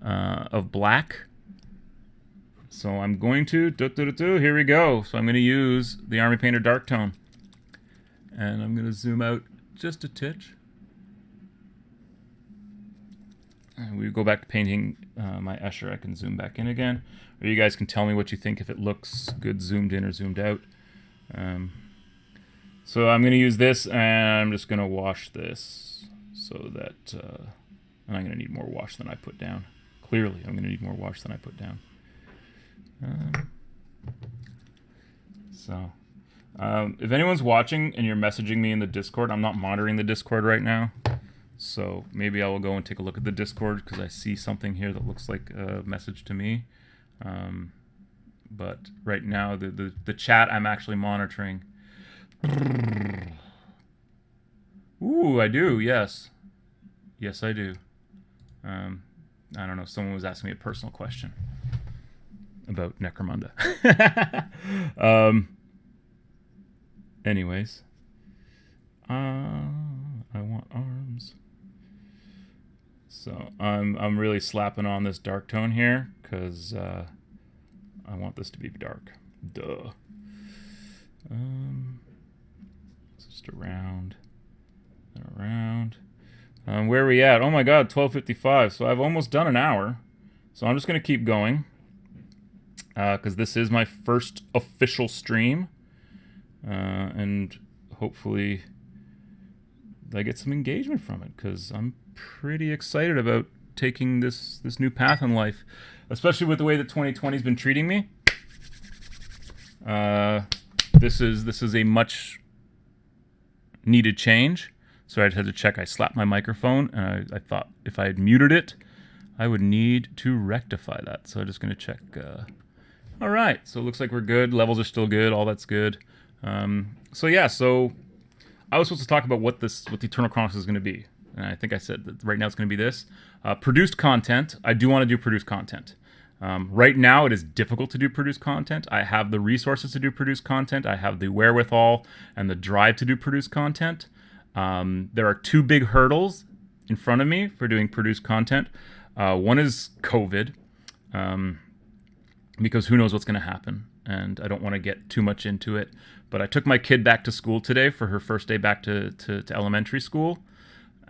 of black. So I'm going to, here we go. So I'm going to use the Army Painter Dark Tone. And I'm going to zoom out just a titch. And we go back to painting my Escher. I can zoom back in again. Or you guys can tell me what you think, if it looks good zoomed in or zoomed out. So I'm going to use this, and I'm just going to wash this so that, and I'm going to need more wash than I put down. Clearly, I'm going to need more wash than I put down. If anyone's watching and you're messaging me in the Discord, I'm not monitoring the Discord right now, so maybe I will go and take a look at the Discord because I see something here that looks like a message to me. But right now, the chat I'm actually monitoring. Ooh, I do. Yes, I do. I don't know. Someone was asking me a personal question about Necromunda. Anyways, I want arms. So I'm really slapping on this dark tone here because I want this to be dark. Duh. Just around and around. Where are we at? Oh my God, 12:55. So I've almost done an hour. So I'm just gonna keep going. Because this is my first official stream, and hopefully I get some engagement from it, because I'm pretty excited about taking this new path in life, especially with the way that 2020's been treating me. This is a much needed change. So I just had to check. I slapped my microphone, and I thought if I had muted it, I would need to rectify that. So I'm just going to check. All right, so it looks like we're good. Levels are still good. All that's good. So yeah, so I was supposed to talk about what the Eternal Chronicles is going to be, and I think I said that right now it's going to be this. Produced content. I do want to do produced content. Right now, it is difficult to do produced content. I have the resources to do produced content. I have the wherewithal and the drive to do produced content. There are two big hurdles in front of me for doing produced content. One is COVID, because who knows what's going to happen, and I don't want to get too much into it. But I took my kid back to school today for her first day back to elementary school.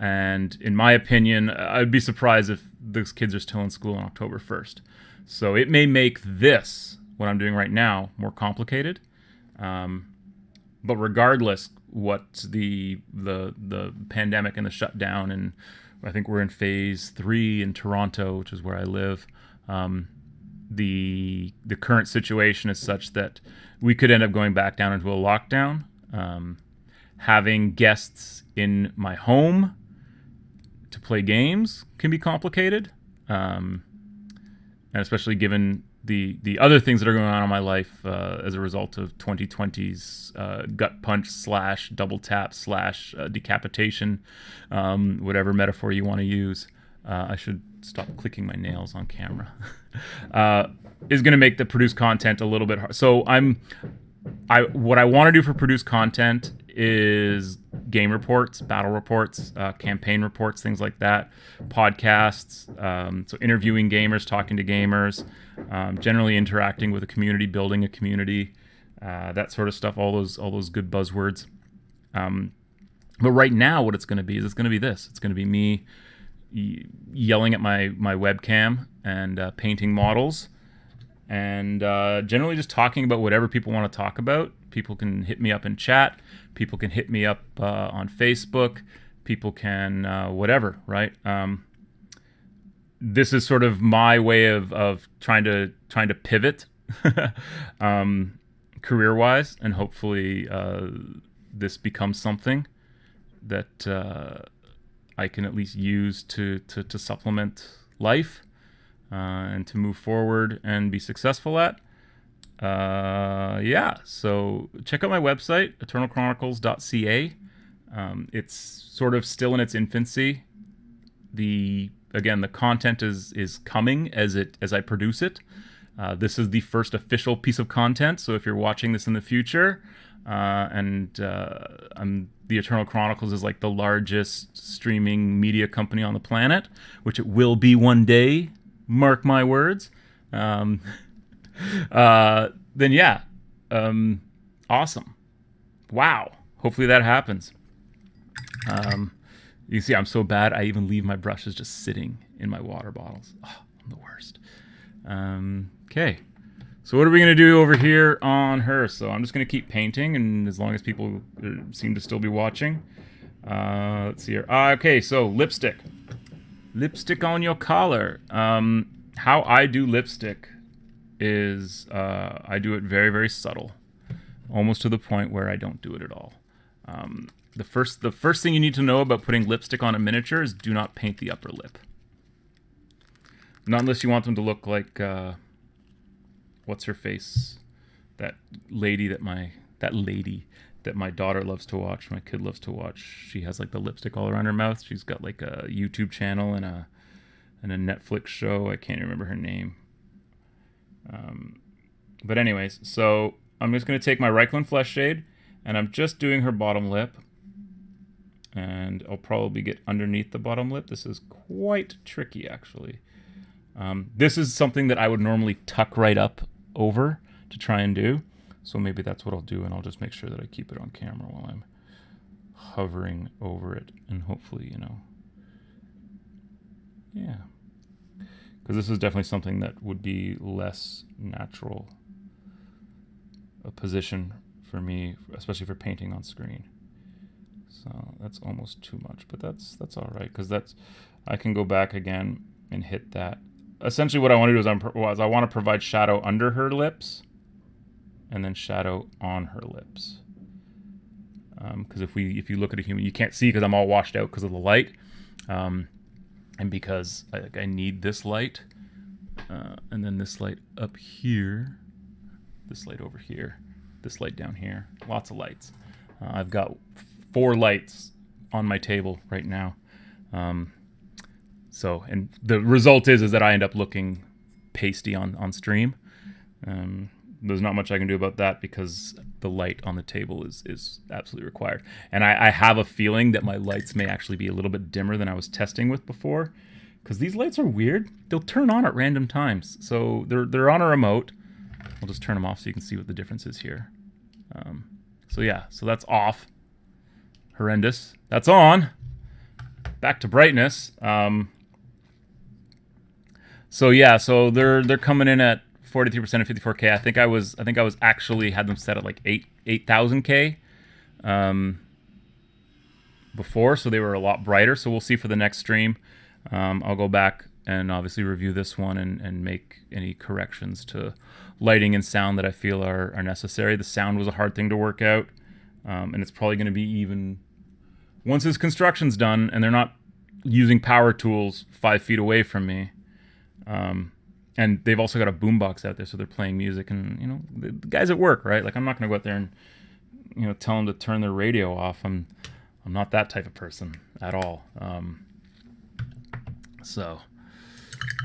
And in my opinion, I'd be surprised if those kids are still in school on October 1st. So it may make this, what I'm doing right now, more complicated. But regardless, what the pandemic and the shutdown, and I think we're in phase 3 in Toronto, which is where I live. The current situation is such that we could end up going back down into a lockdown. Having guests in my home to play games can be complicated, and especially given the other things that are going on in my life as a result of 2020's gut punch / double tap / decapitation, whatever metaphor you want to use. I should stop clicking my nails on camera. Is going to make the produced content a little bit hard. So what I want to do for produced content is game reports, battle reports, campaign reports, things like that, podcasts, so interviewing gamers, talking to gamers, generally interacting with a community, building a community, that sort of stuff, all those good buzzwords. But right now what it's going to be is it's going to be this. It's going to be me yelling at my webcam and painting models, and generally just talking about whatever people want to talk about. People can hit me up in chat. People can hit me up on Facebook. People can whatever, right? This is sort of my way of trying to pivot career-wise, and hopefully this becomes something that I can at least use to supplement life and to move forward and be successful at. So check out my website, eternalchronicles.ca. It's sort of still in its infancy. The content is coming as I produce it. This is the first official piece of content, so if you're watching this in the future, the Eternal Chronicles is like the largest streaming media company on the planet, which it will be one day, mark my words. Then yeah, awesome. Wow. Hopefully that happens. You can see I'm so bad, I even leave my brushes just sitting in my water bottles. Oh, I'm the worst. Okay. So what are we going to do over here on her? So I'm just going to keep painting, and as long as people seem to still be watching. Let's see here. Okay, so lipstick. Lipstick on your collar. How I do lipstick is I do it very, very subtle. Almost to the point where I don't do it at all. The first thing you need to know about putting lipstick on a miniature is do not paint the upper lip. Not unless you want them to look like... what's her face? That lady that my daughter loves to watch, my kid loves to watch. She has like the lipstick all around her mouth. She's got like a YouTube channel and a Netflix show. I can't remember her name. But anyways, so I'm just going to take my Reikland Flesh Shade, and I'm just doing her bottom lip. And I'll probably get underneath the bottom lip. This is quite tricky, actually. This is something that I would normally tuck right up over to try and do. So maybe that's what I'll do, and I'll just make sure that I keep it on camera while I'm hovering over it, and hopefully, yeah. Because this is definitely something that would be less natural a position for me, especially for painting on screen. So that's almost too much, but that's all right, because I can go back again and hit that. Essentially what I want to do is I want to provide shadow under her lips and then shadow on her lips. Because if you look at a human, you can't see because I'm all washed out because of the light. And because I need this light and then this light up here, this light over here, this light down here, lots of lights. I've got 4 lights on my table right now. So, and the result is that I end up looking pasty on stream. there's not much I can do about that because the light on the table is absolutely required. And I have a feeling that my lights may actually be a little bit dimmer than I was testing with before, because these lights are weird. They'll turn on at random times. So they're on a remote. I'll just turn them off so you can see what the difference is here. So yeah, so that's off. Horrendous. That's on. Back to brightness. So yeah, so they're coming in at 43% and 54K. I think I was actually had them set at like 8,000K before, so they were a lot brighter. So we'll see for the next stream. I'll go back and obviously review this one and make any corrections to lighting and sound that I feel are necessary. The sound was a hard thing to work out, and it's probably going to be even once this construction's done and they're not using power tools 5 feet away from me. And they've also got a boombox out there, so they're playing music, and you know, the guys at work, right? Like, I'm not going to go out there and, you know, tell them to turn their radio off. I'm not that type of person at all. So,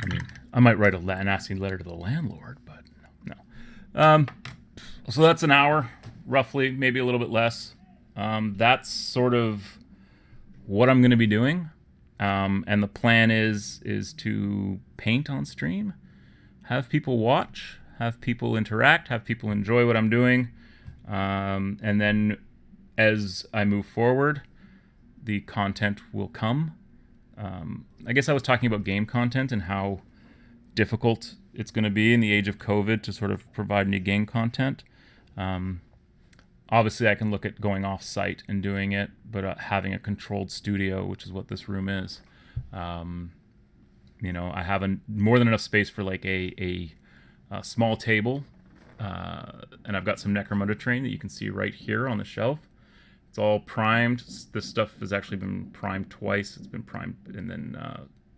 I mean, I might write an nasty letter to the landlord, but no. So that's an hour, roughly, maybe a little bit less. That's sort of what I'm going to be doing. And the plan is to paint on stream, have people watch, have people interact, have people enjoy what I'm doing. And then as I move forward, the content will come. I guess I was talking about game content and how difficult it's going to be in the age of COVID to sort of provide new game content. Obviously, I can look at going off-site and doing it, but having a controlled studio, which is what this room is, you know, I have more than enough space for like a small table, and I've got some Necromunda terrain that you can see right here on the shelf. It's all primed. This stuff has actually been primed twice. It's been primed and then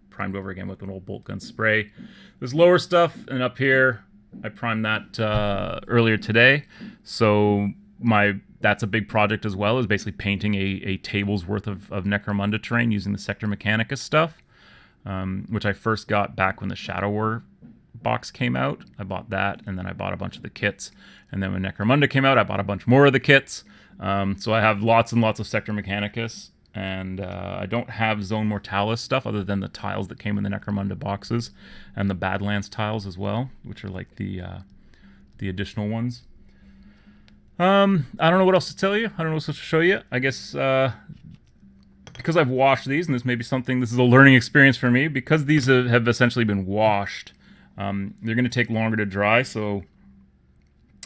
primed over again with an old bolt gun spray. There's lower stuff, and up here, I primed that earlier today. So that's a big project as well, is basically painting a table's worth of Necromunda terrain using the Sector Mechanicus stuff, which I first got back when the Shadow War box came out. I bought that, and then I bought a bunch of the kits. And then when Necromunda came out, I bought a bunch more of the kits. So I have lots and lots of Sector Mechanicus, and I don't have Zone Mortalis stuff other than the tiles that came in the Necromunda boxes, and the Badlands tiles as well, which are like the additional ones. I don't know what else to tell you. I don't know what else to show you. I guess because I've washed these, and this is a learning experience for me, because these have essentially been washed. They're going to take longer to dry, so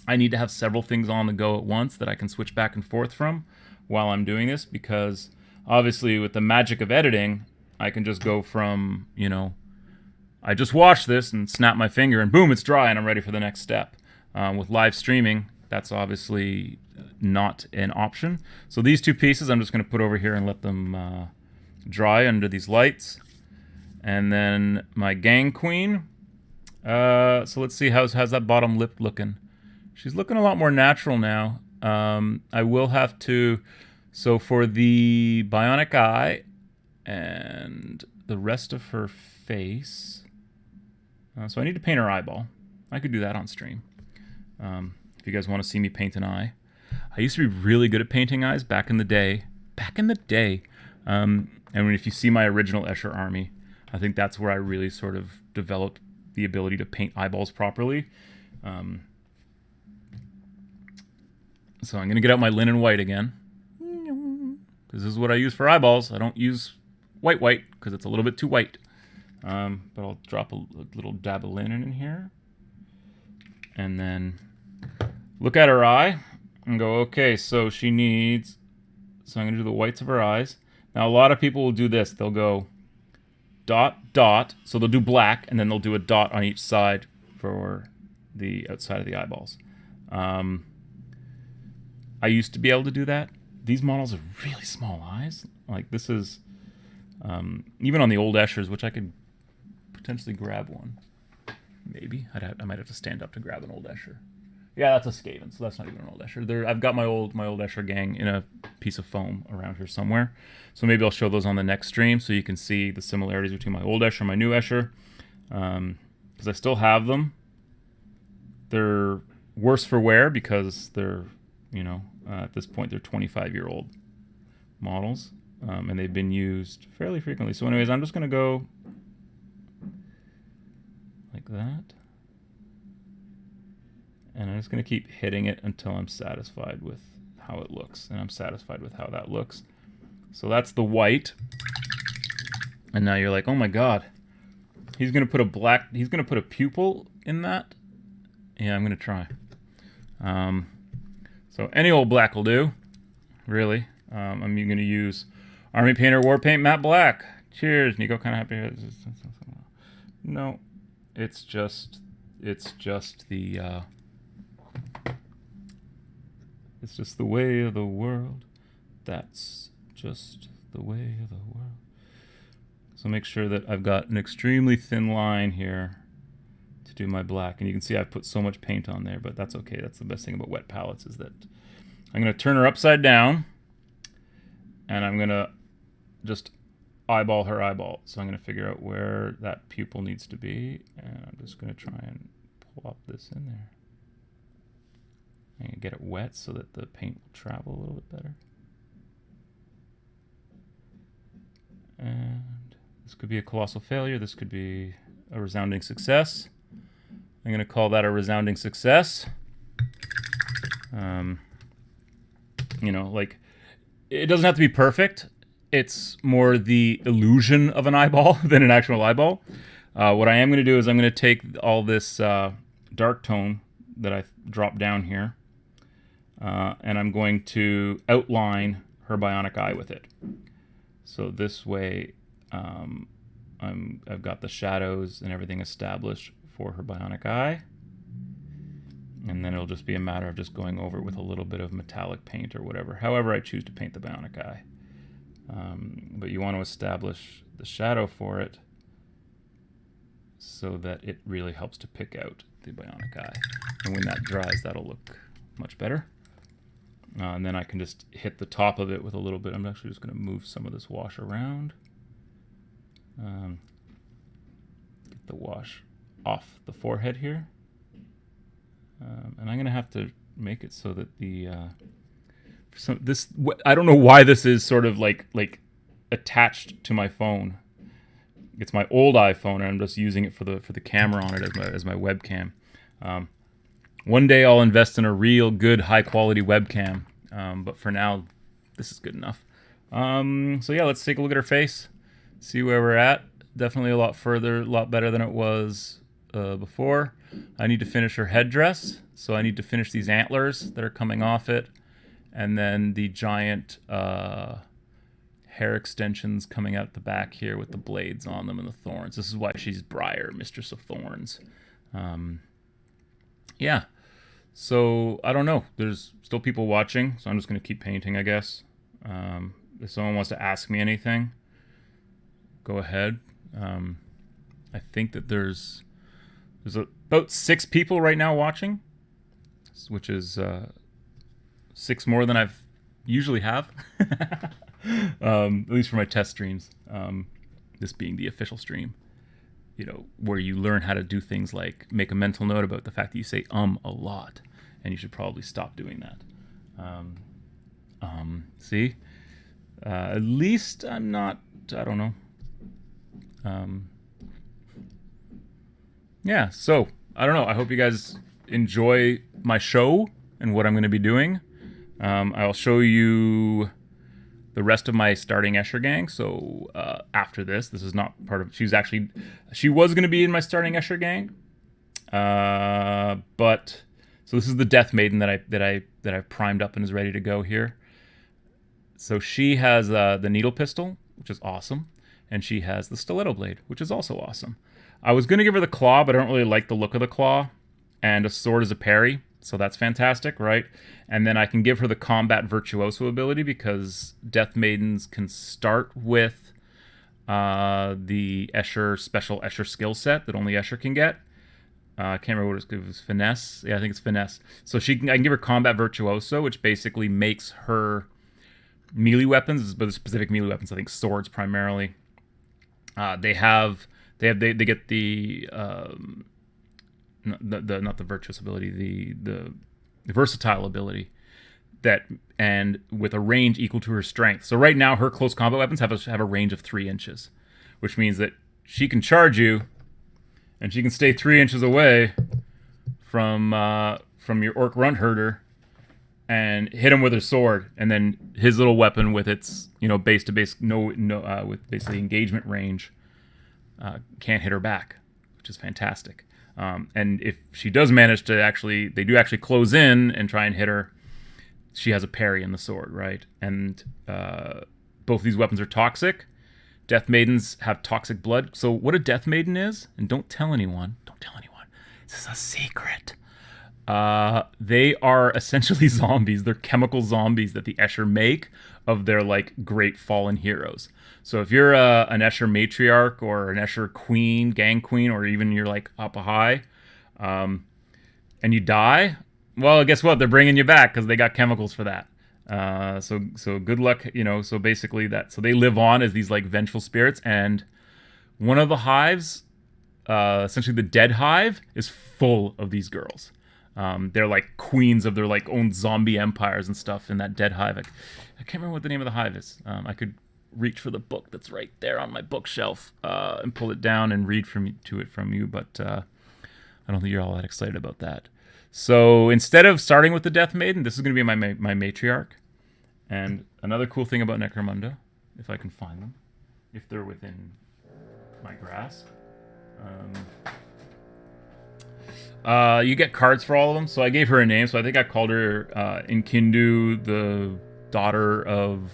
I need to have several things on the go at once that I can switch back and forth from while I'm doing this, because obviously with the magic of editing, I can just go from, you know, I just washed this and snap my finger and boom, it's dry and I'm ready for the next step. With live streaming, that's obviously not an option. So these two pieces I'm just going to put over here and let them dry under these lights. And then my gang queen. So let's see, how's that bottom lip looking? She's looking a lot more natural now. I will have to, so for the bionic eye and the rest of her face, so I need to paint her eyeball. I could do that on stream. If you guys want to see me paint an eye. I used to be really good at painting eyes back in the day. And if you see my original Escher army, I think that's where I really sort of developed the ability to paint eyeballs properly. So I'm going to get out my linen white again, because this is what I use for eyeballs. I don't use white because it's a little bit too white. But I'll drop a little dab of linen in here. And then look at her eye and go, okay, so she needs... So I'm going to do the whites of her eyes. Now, a lot of people will do this. They'll go dot, dot. So they'll do black, and then they'll do a dot on each side for the outside of the eyeballs. I used to be able to do that. These models have really small eyes. Like this is, even on the old Eschers, which I could potentially grab one. Maybe. I might have to stand up to grab an old Escher. Yeah, that's a Skaven, so that's not even an old Escher. I've got my old Escher gang in a piece of foam around here somewhere. So maybe I'll show those on the next stream so you can see the similarities between my old Escher and my new Escher. Because I still have them. They're worse for wear because they're, at this point they're 25-year-old models, and they've been used fairly frequently. So anyways, I'm just going to go like that. And I'm just going to keep hitting it until I'm satisfied with how it looks. And I'm satisfied with how that looks. So that's the white. And now you're like, oh my god. He's going to put a pupil in that. Yeah, I'm going to try. So any old black will do, really. I'm going to use Army Painter War Paint Matte Black. Cheers, Nico. Kind of happy. No, it's just the it's just the way of the world. That's just the way of the world. So make sure that I've got an extremely thin line here to do my black. And you can see I've put so much paint on there, but that's okay. That's the best thing about wet palettes is that I'm going to turn her upside down and I'm going to just eyeball her eyeball. So I'm going to figure out where that pupil needs to be. And I'm just going to try and plop this in there. And get it wet so that the paint will travel a little bit better. And this could be a colossal failure. This could be a resounding success. I'm going to call that a resounding success. Like, it doesn't have to be perfect. It's more the illusion of an eyeball than an actual eyeball. What I am going to do is I'm going to take all this dark tone that I dropped down here, and I'm going to outline her bionic eye with it. So this way, I've got the shadows and everything established for her bionic eye. And then it'll just be a matter of just going over it with a little bit of metallic paint or whatever, however I choose to paint the bionic eye. But you want to establish the shadow for it so that it really helps to pick out the bionic eye. And when that dries, that'll look much better. And then I can just hit the top of it with a little bit. I'm actually just going to move some of this wash around. Get the wash off the forehead here. And I'm going to have to make it so that I don't know why this is sort of like attached to my phone. It's my old iPhone, and I'm just using it for the camera on it as my webcam. One day I'll invest in a real good high quality webcam, but for now, this is good enough. So yeah, let's take a look at her face, see where we're at. Definitely a lot better than it was before. I need to finish her headdress, so I need to finish these antlers that are coming off it, and then the giant hair extensions coming out the back here with the blades on them and the thorns. This is why she's Briar, Mistress of Thorns. Yeah, so I don't know. There's still people watching, so I'm just going to keep painting, I guess. If someone wants to ask me anything, go ahead. I think that there's about 6 people right now watching, which is 6 more than I've usually have. At least for my test streams. This being the official stream, where you learn how to do things like make a mental note about the fact that you say a lot, and you should probably stop doing that. See? At least I'm not, I don't know. Yeah, so, I don't know. I hope you guys enjoy my show and what I'm going to be doing. I'll show you the rest of my starting Escher gang. So after this is not part of. She was going to be in my starting Escher gang, but so this is the Death Maiden that I've primed up and is ready to go here. So she has the needle pistol, which is awesome, and she has the stiletto blade, which is also awesome. I was going to give her the claw, but I don't really like the look of the claw, and a sword is a parry. So that's fantastic, right? And then I can give her the combat virtuoso ability because Death Maidens can start with the Escher special Escher skill set that only Escher can get. I can't remember what it was. Finesse? Yeah, I think it's finesse. So I can give her combat virtuoso, which basically makes her melee weapons, but specific melee weapons, I think swords primarily. They get the not the virtuous ability, the versatile ability, that, and with a range equal to her strength. So right now her close combat weapons have a range of 3 inches, which means that she can charge you, and she can stay 3 inches away from your orc runt herder and hit him with her sword, and then his little weapon with its base to base with basically engagement range can't hit her back, which is fantastic. And if she does manage to they do actually close in and try and hit her, she has a parry in the sword, right? And both these weapons are toxic. Death Maidens have toxic blood. So what a Death Maiden is, and don't tell anyone. This is a secret. They are essentially zombies. They're chemical zombies that the Escher make of their great fallen heroes. So if you're an Escher matriarch or an Escher queen, gang queen, or even you're up a high, and you die, well, guess what? They're bringing you back because they got chemicals for that. So good luck. So basically so they live on as these vengeful spirits, and one of the hives, essentially the dead hive, is full of these girls. They're queens of their own zombie empires and stuff in that dead hive. I can't remember what the name of the hive is. I could reach for the book that's right there on my bookshelf and pull it down and read from you, but I don't think you're all that excited about that. So instead of starting with the Death Maiden, this is going to be my matriarch. And another cool thing about Necromunda, if I can find them, if they're within my grasp, you get cards for all of them. So I gave her a name. So I think I called her Inkindu, the daughter of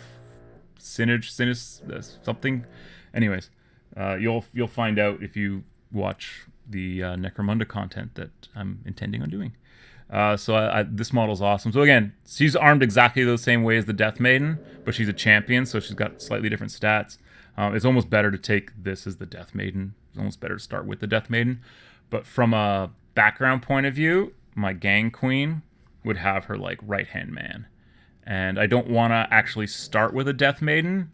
Sinis something. Anyways, you'll find out if you watch the Necromunda content that I'm intending on doing. So this model's awesome. So again, she's armed exactly the same way as the Death Maiden, but she's a champion, so she's got slightly different stats. It's almost better to take this as the Death Maiden. It's almost better to start with the Death Maiden. But from a background point of view, my gang queen would have her right-hand man. And I don't want to actually start with a Death Maiden.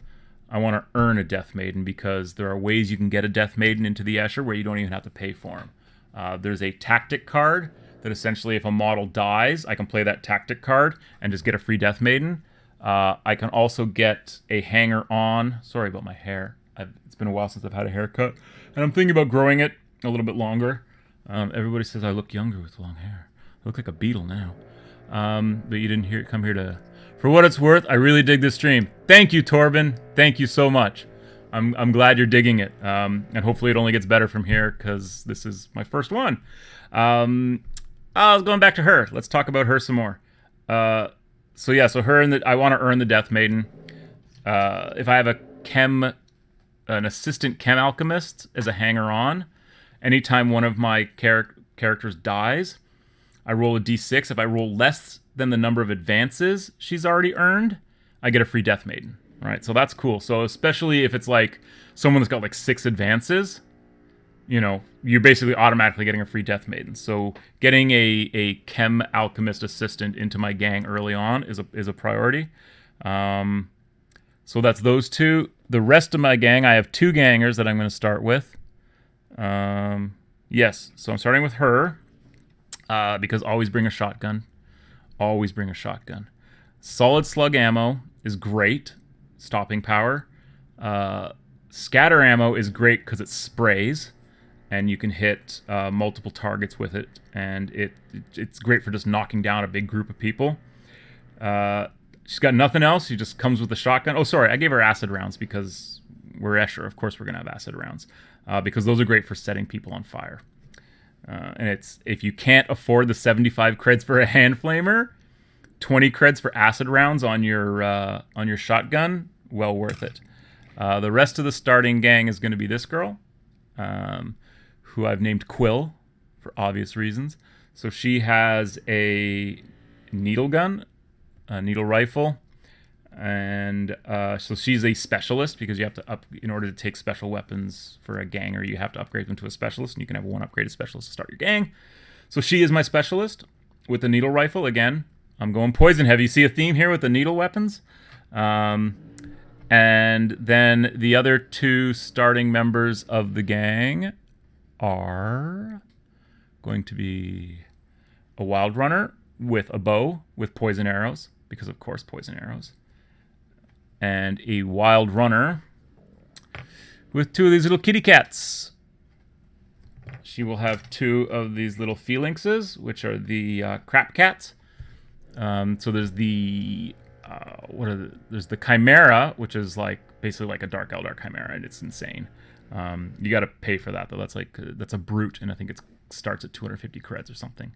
I want to earn a Death Maiden, because there are ways you can get a Death Maiden into the Escher where you don't even have to pay for them. There's a tactic card that essentially, if a model dies, I can play that tactic card and just get a free Death Maiden. I can also get a hanger-on. Sorry about my hair. It's been a while since I've had a haircut, and I'm thinking about growing it a little bit longer. Everybody says I look younger with long hair. I look like a beetle now. But you didn't come here to... For what it's worth, I really dig this stream. Thank you, Torben. Thank you so much. I'm glad you're digging it. And hopefully it only gets better from here, because this is my first one. I was going back to her. Let's talk about her some more. So her I want to earn the Death Maiden. If I have an assistant chem alchemist as a hanger-on, anytime one of my characters dies, I roll a d6. If I roll less than the number of advances she's already earned, I get a free Death Maiden. Right, so that's cool. So especially if it's someone that's got 6 advances, you're basically automatically getting a free Death Maiden. So getting a chem alchemist assistant into my gang early on is a priority. So that's those two. The rest of my gang, I have 2 gangers that I'm going to start with. Yes, so I'm starting with her, because always bring a shotgun. Always bring a shotgun. Solid slug ammo is great. Stopping power. Scatter ammo is great because it sprays, and you can hit multiple targets with it, and it's great for just knocking down a big group of people. She's got nothing else. She just comes with a shotgun. Oh, sorry, I gave her acid rounds because we're Escher. Of course we're going to have acid rounds, because those are great for setting people on fire. And if you can't afford the 75 creds for a hand flamer, 20 creds for acid rounds on your shotgun, well worth it. The rest of the starting gang is going to be this girl, who I've named Quill for obvious reasons. So she has a needle gun, a needle rifle, and so she's a specialist, because you have to in order to take special weapons for a ganger, you have to upgrade them to a specialist, and you can have one upgraded specialist to start your gang. So she is my specialist with the needle rifle. Again, I'm going poison heavy. You see a theme here with the needle weapons. And then the other 2 starting members of the gang are going to be a wild runner with a bow with poison arrows, because of course poison arrows, and a wild runner with 2 of these little kitty cats. She will have 2 of these little phalanxes, which are the crap cats. So there's the there's the chimera, which is like basically like a dark eldar chimera, and it's insane. You got to pay for that though. That's a brute, and I think it starts at 250 creds or something.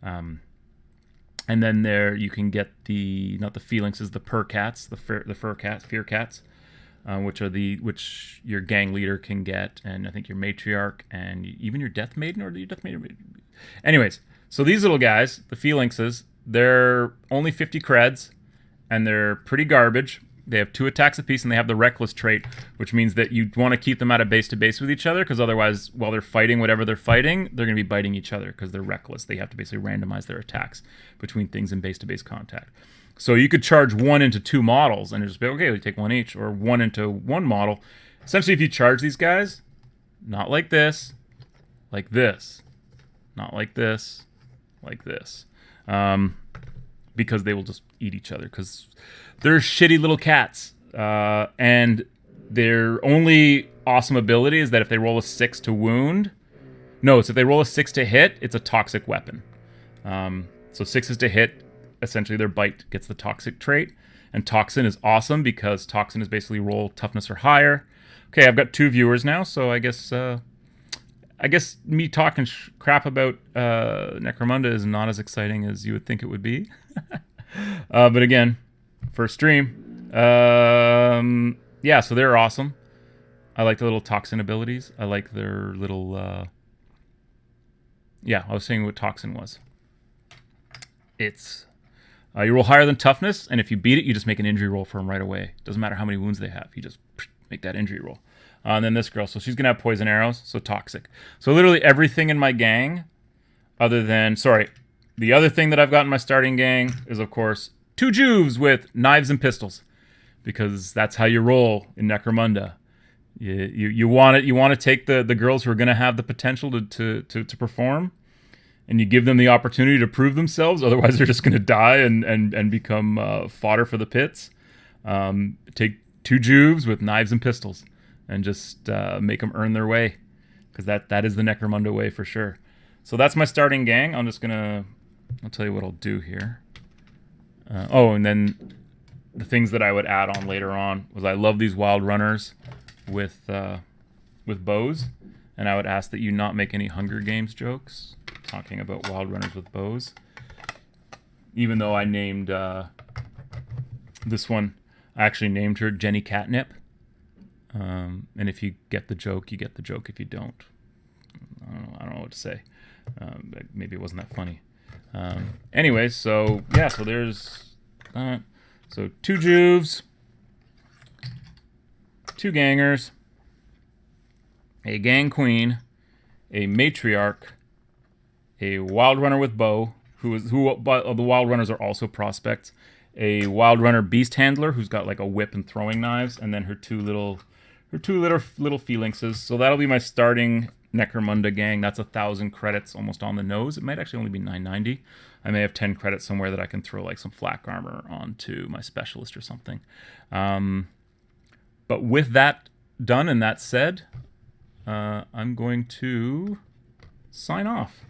And then there you can get not the phalanxes, the fear cats, which your gang leader can get, and I think your matriarch and even your Death Maiden or your Death Maiden. Anyways, so these little guys, the phalanxes, they're only 50 creds, and they're pretty garbage. They have 2 attacks apiece, and they have the reckless trait, which means that you want to keep them at a base to base with each other, because otherwise, while they're fighting whatever they're fighting, they're going to be biting each other because they're reckless. They have to basically randomize their attacks between things in base to base contact. So you could charge 1 into 2 models and just be, okay, we take 1 each, or 1 into 1 model. Essentially, if you charge these guys, not like this, like this, not like this, like this, because they will just eat each other, because they're shitty little cats. And their only awesome ability is that if they roll a 6 to wound, no, it's if they roll a 6 to hit, it's a toxic weapon. So 6 to hit, essentially their bite gets the toxic trait, and toxin is awesome because toxin is basically roll toughness or higher. Okay, I've got 2 viewers now, so I guess me talking crap about Necromunda is not as exciting as you would think it would be. But again, first stream, yeah, so they're awesome. I like the little toxin abilities. I like their little yeah, I was saying what toxin was. It's you roll higher than toughness, and if you beat it, you just make an injury roll for them right away. Doesn't matter how many wounds they have. You just make that injury roll. And then this girl, so she's going to have poison arrows, so toxic. So literally everything in my gang, other than, the other thing that I've got in my starting gang is, of course, 2 Juves with knives and pistols, because that's how you roll in Necromunda. You want to take the girls who are going to have the potential to perform, and you give them the opportunity to prove themselves. Otherwise, they're just going to die and become fodder for the pits. Take 2 Juves with knives and pistols, and just make them earn their way, because that is the Necromunda way for sure. So that's my starting gang. I'll tell you what I'll do here. And then the things that I would add on later on was I love these wild runners with bows, and I would ask that you not make any Hunger Games jokes talking about wild runners with bows. Even though I named this one, I actually named her Jenny Catnip. And if you get the joke, you get the joke. If you don't, I don't know what to say. Maybe it wasn't that funny. Anyways, so yeah, so there's that. So 2 Juves, 2 gangers, a gang queen, a matriarch, a wild runner with bow, but the wild runners are also prospects, a wild runner beast handler who's got like a whip and throwing knives, and then her two little phalanxes. So that'll be my starting Necromunda gang. That's 1,000 credits, almost on the nose. It might actually only be 990. I may have 10 credits somewhere that I can throw like some flak armor onto my specialist or something. But with that done and that said, I'm going to sign off,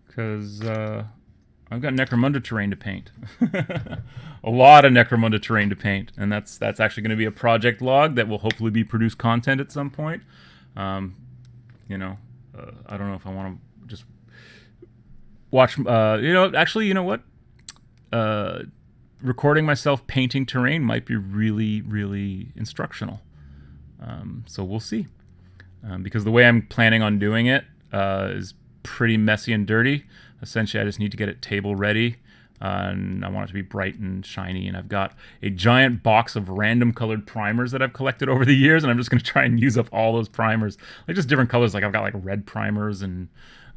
because I've got Necromunda terrain to paint. A lot of Necromunda terrain to paint, and that's actually going to be a project log that will hopefully be produced content at some point. I don't know if I want to just watch. Actually, you know what? Recording myself painting terrain might be really, really instructional. So we'll see. Because the way I'm planning on doing it is pretty messy and dirty. Essentially, I just need to get it table ready, and I want it to be bright and shiny. And I've got a giant box of random colored primers that I've collected over the years, and I'm just going to try and use up all those primers, like just different colors. Like I've got like red primers and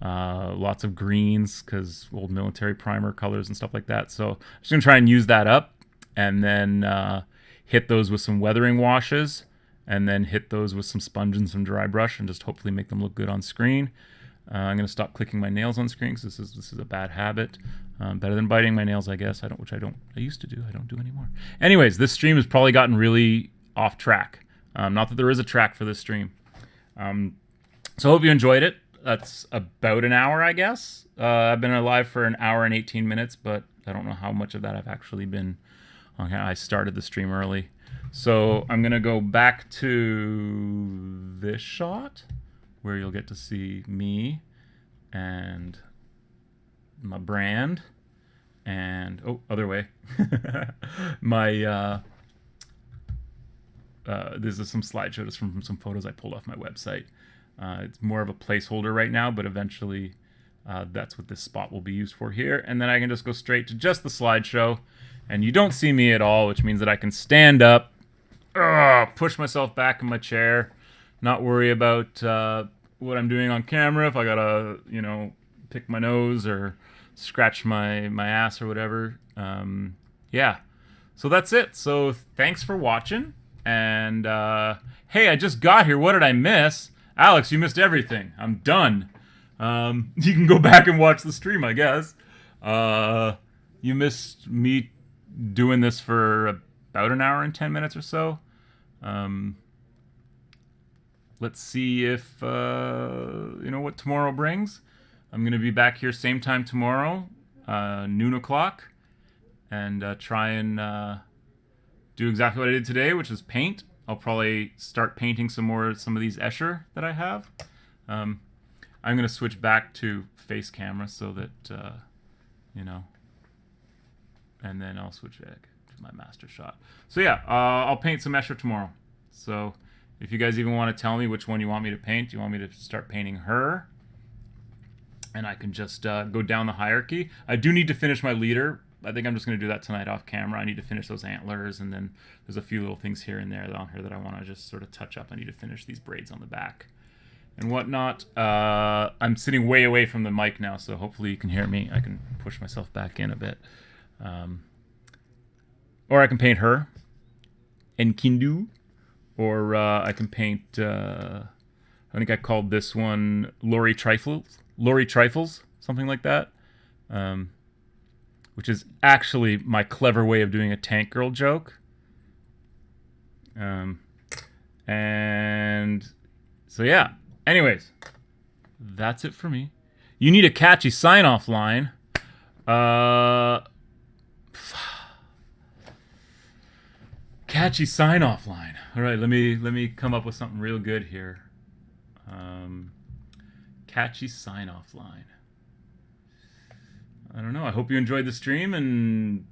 lots of greens, because old military primer colors and stuff like that. So I'm just going to try and use that up, and then hit those with some weathering washes, and then hit those with some sponge and some dry brush, and just hopefully make them look good on screen. I'm gonna stop clicking my nails on screen because this is a bad habit. Better than biting my nails, I guess. I used to do. I don't do anymore. Anyways, this stream has probably gotten really off track. Not that there is a track for this stream. So I hope you enjoyed it. That's about an hour, I guess. I've been live for an hour and 18 minutes, but I don't know how much of that I've actually been on. I started the stream early. So I'm going to go back to this shot where you'll get to see me and my brand and, oh, other way. My, this is some slideshow just from some photos I pulled off my website. It's more of a placeholder right now, but eventually that's what this spot will be used for here. And then I can just go straight to just the slideshow. And you don't see me at all, which means that I can stand up, push myself back in my chair, not worry about what I'm doing on camera. If I gotta, pick my nose or scratch my ass or whatever. Yeah. So that's it. So thanks for watching. And hey, I just got here. What did I miss? Alex, you missed everything. I'm done. You can go back and watch the stream, I guess. You missed me doing this for about an hour and 10 minutes or so. Let's see if, what tomorrow brings. I'm going to be back here same time tomorrow, noon o'clock, and try and do exactly what I did today, which is paint. I'll probably start painting some of these Escher that I have. I'm going to switch back to face camera so that, and then I'll switch back to my master shot. So yeah, I'll paint some Escher tomorrow. So if you guys even want to tell me which one you want me to paint, you want me to start painting her, and I can just go down the hierarchy. I do need to finish my leader. I think I'm just going to do that tonight off camera. I need to finish those antlers, and then there's a few little things here and there on her that I want to just sort of touch up. I need to finish these braids on the back and whatnot. I'm sitting way away from the mic now, so hopefully you can hear me. I can push myself back in a bit. Or I can paint her and Kindu, or I can paint, I think I called this one Lori Trifles, something like that. Which is actually my clever way of doing a tank girl joke. And so yeah, anyways, that's it for me. You need a catchy sign-off line. Catchy sign-off line. All right, let me come up with something real good here. Catchy sign-off line. I don't know. I hope you enjoyed the stream and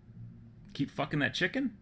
keep fucking that chicken.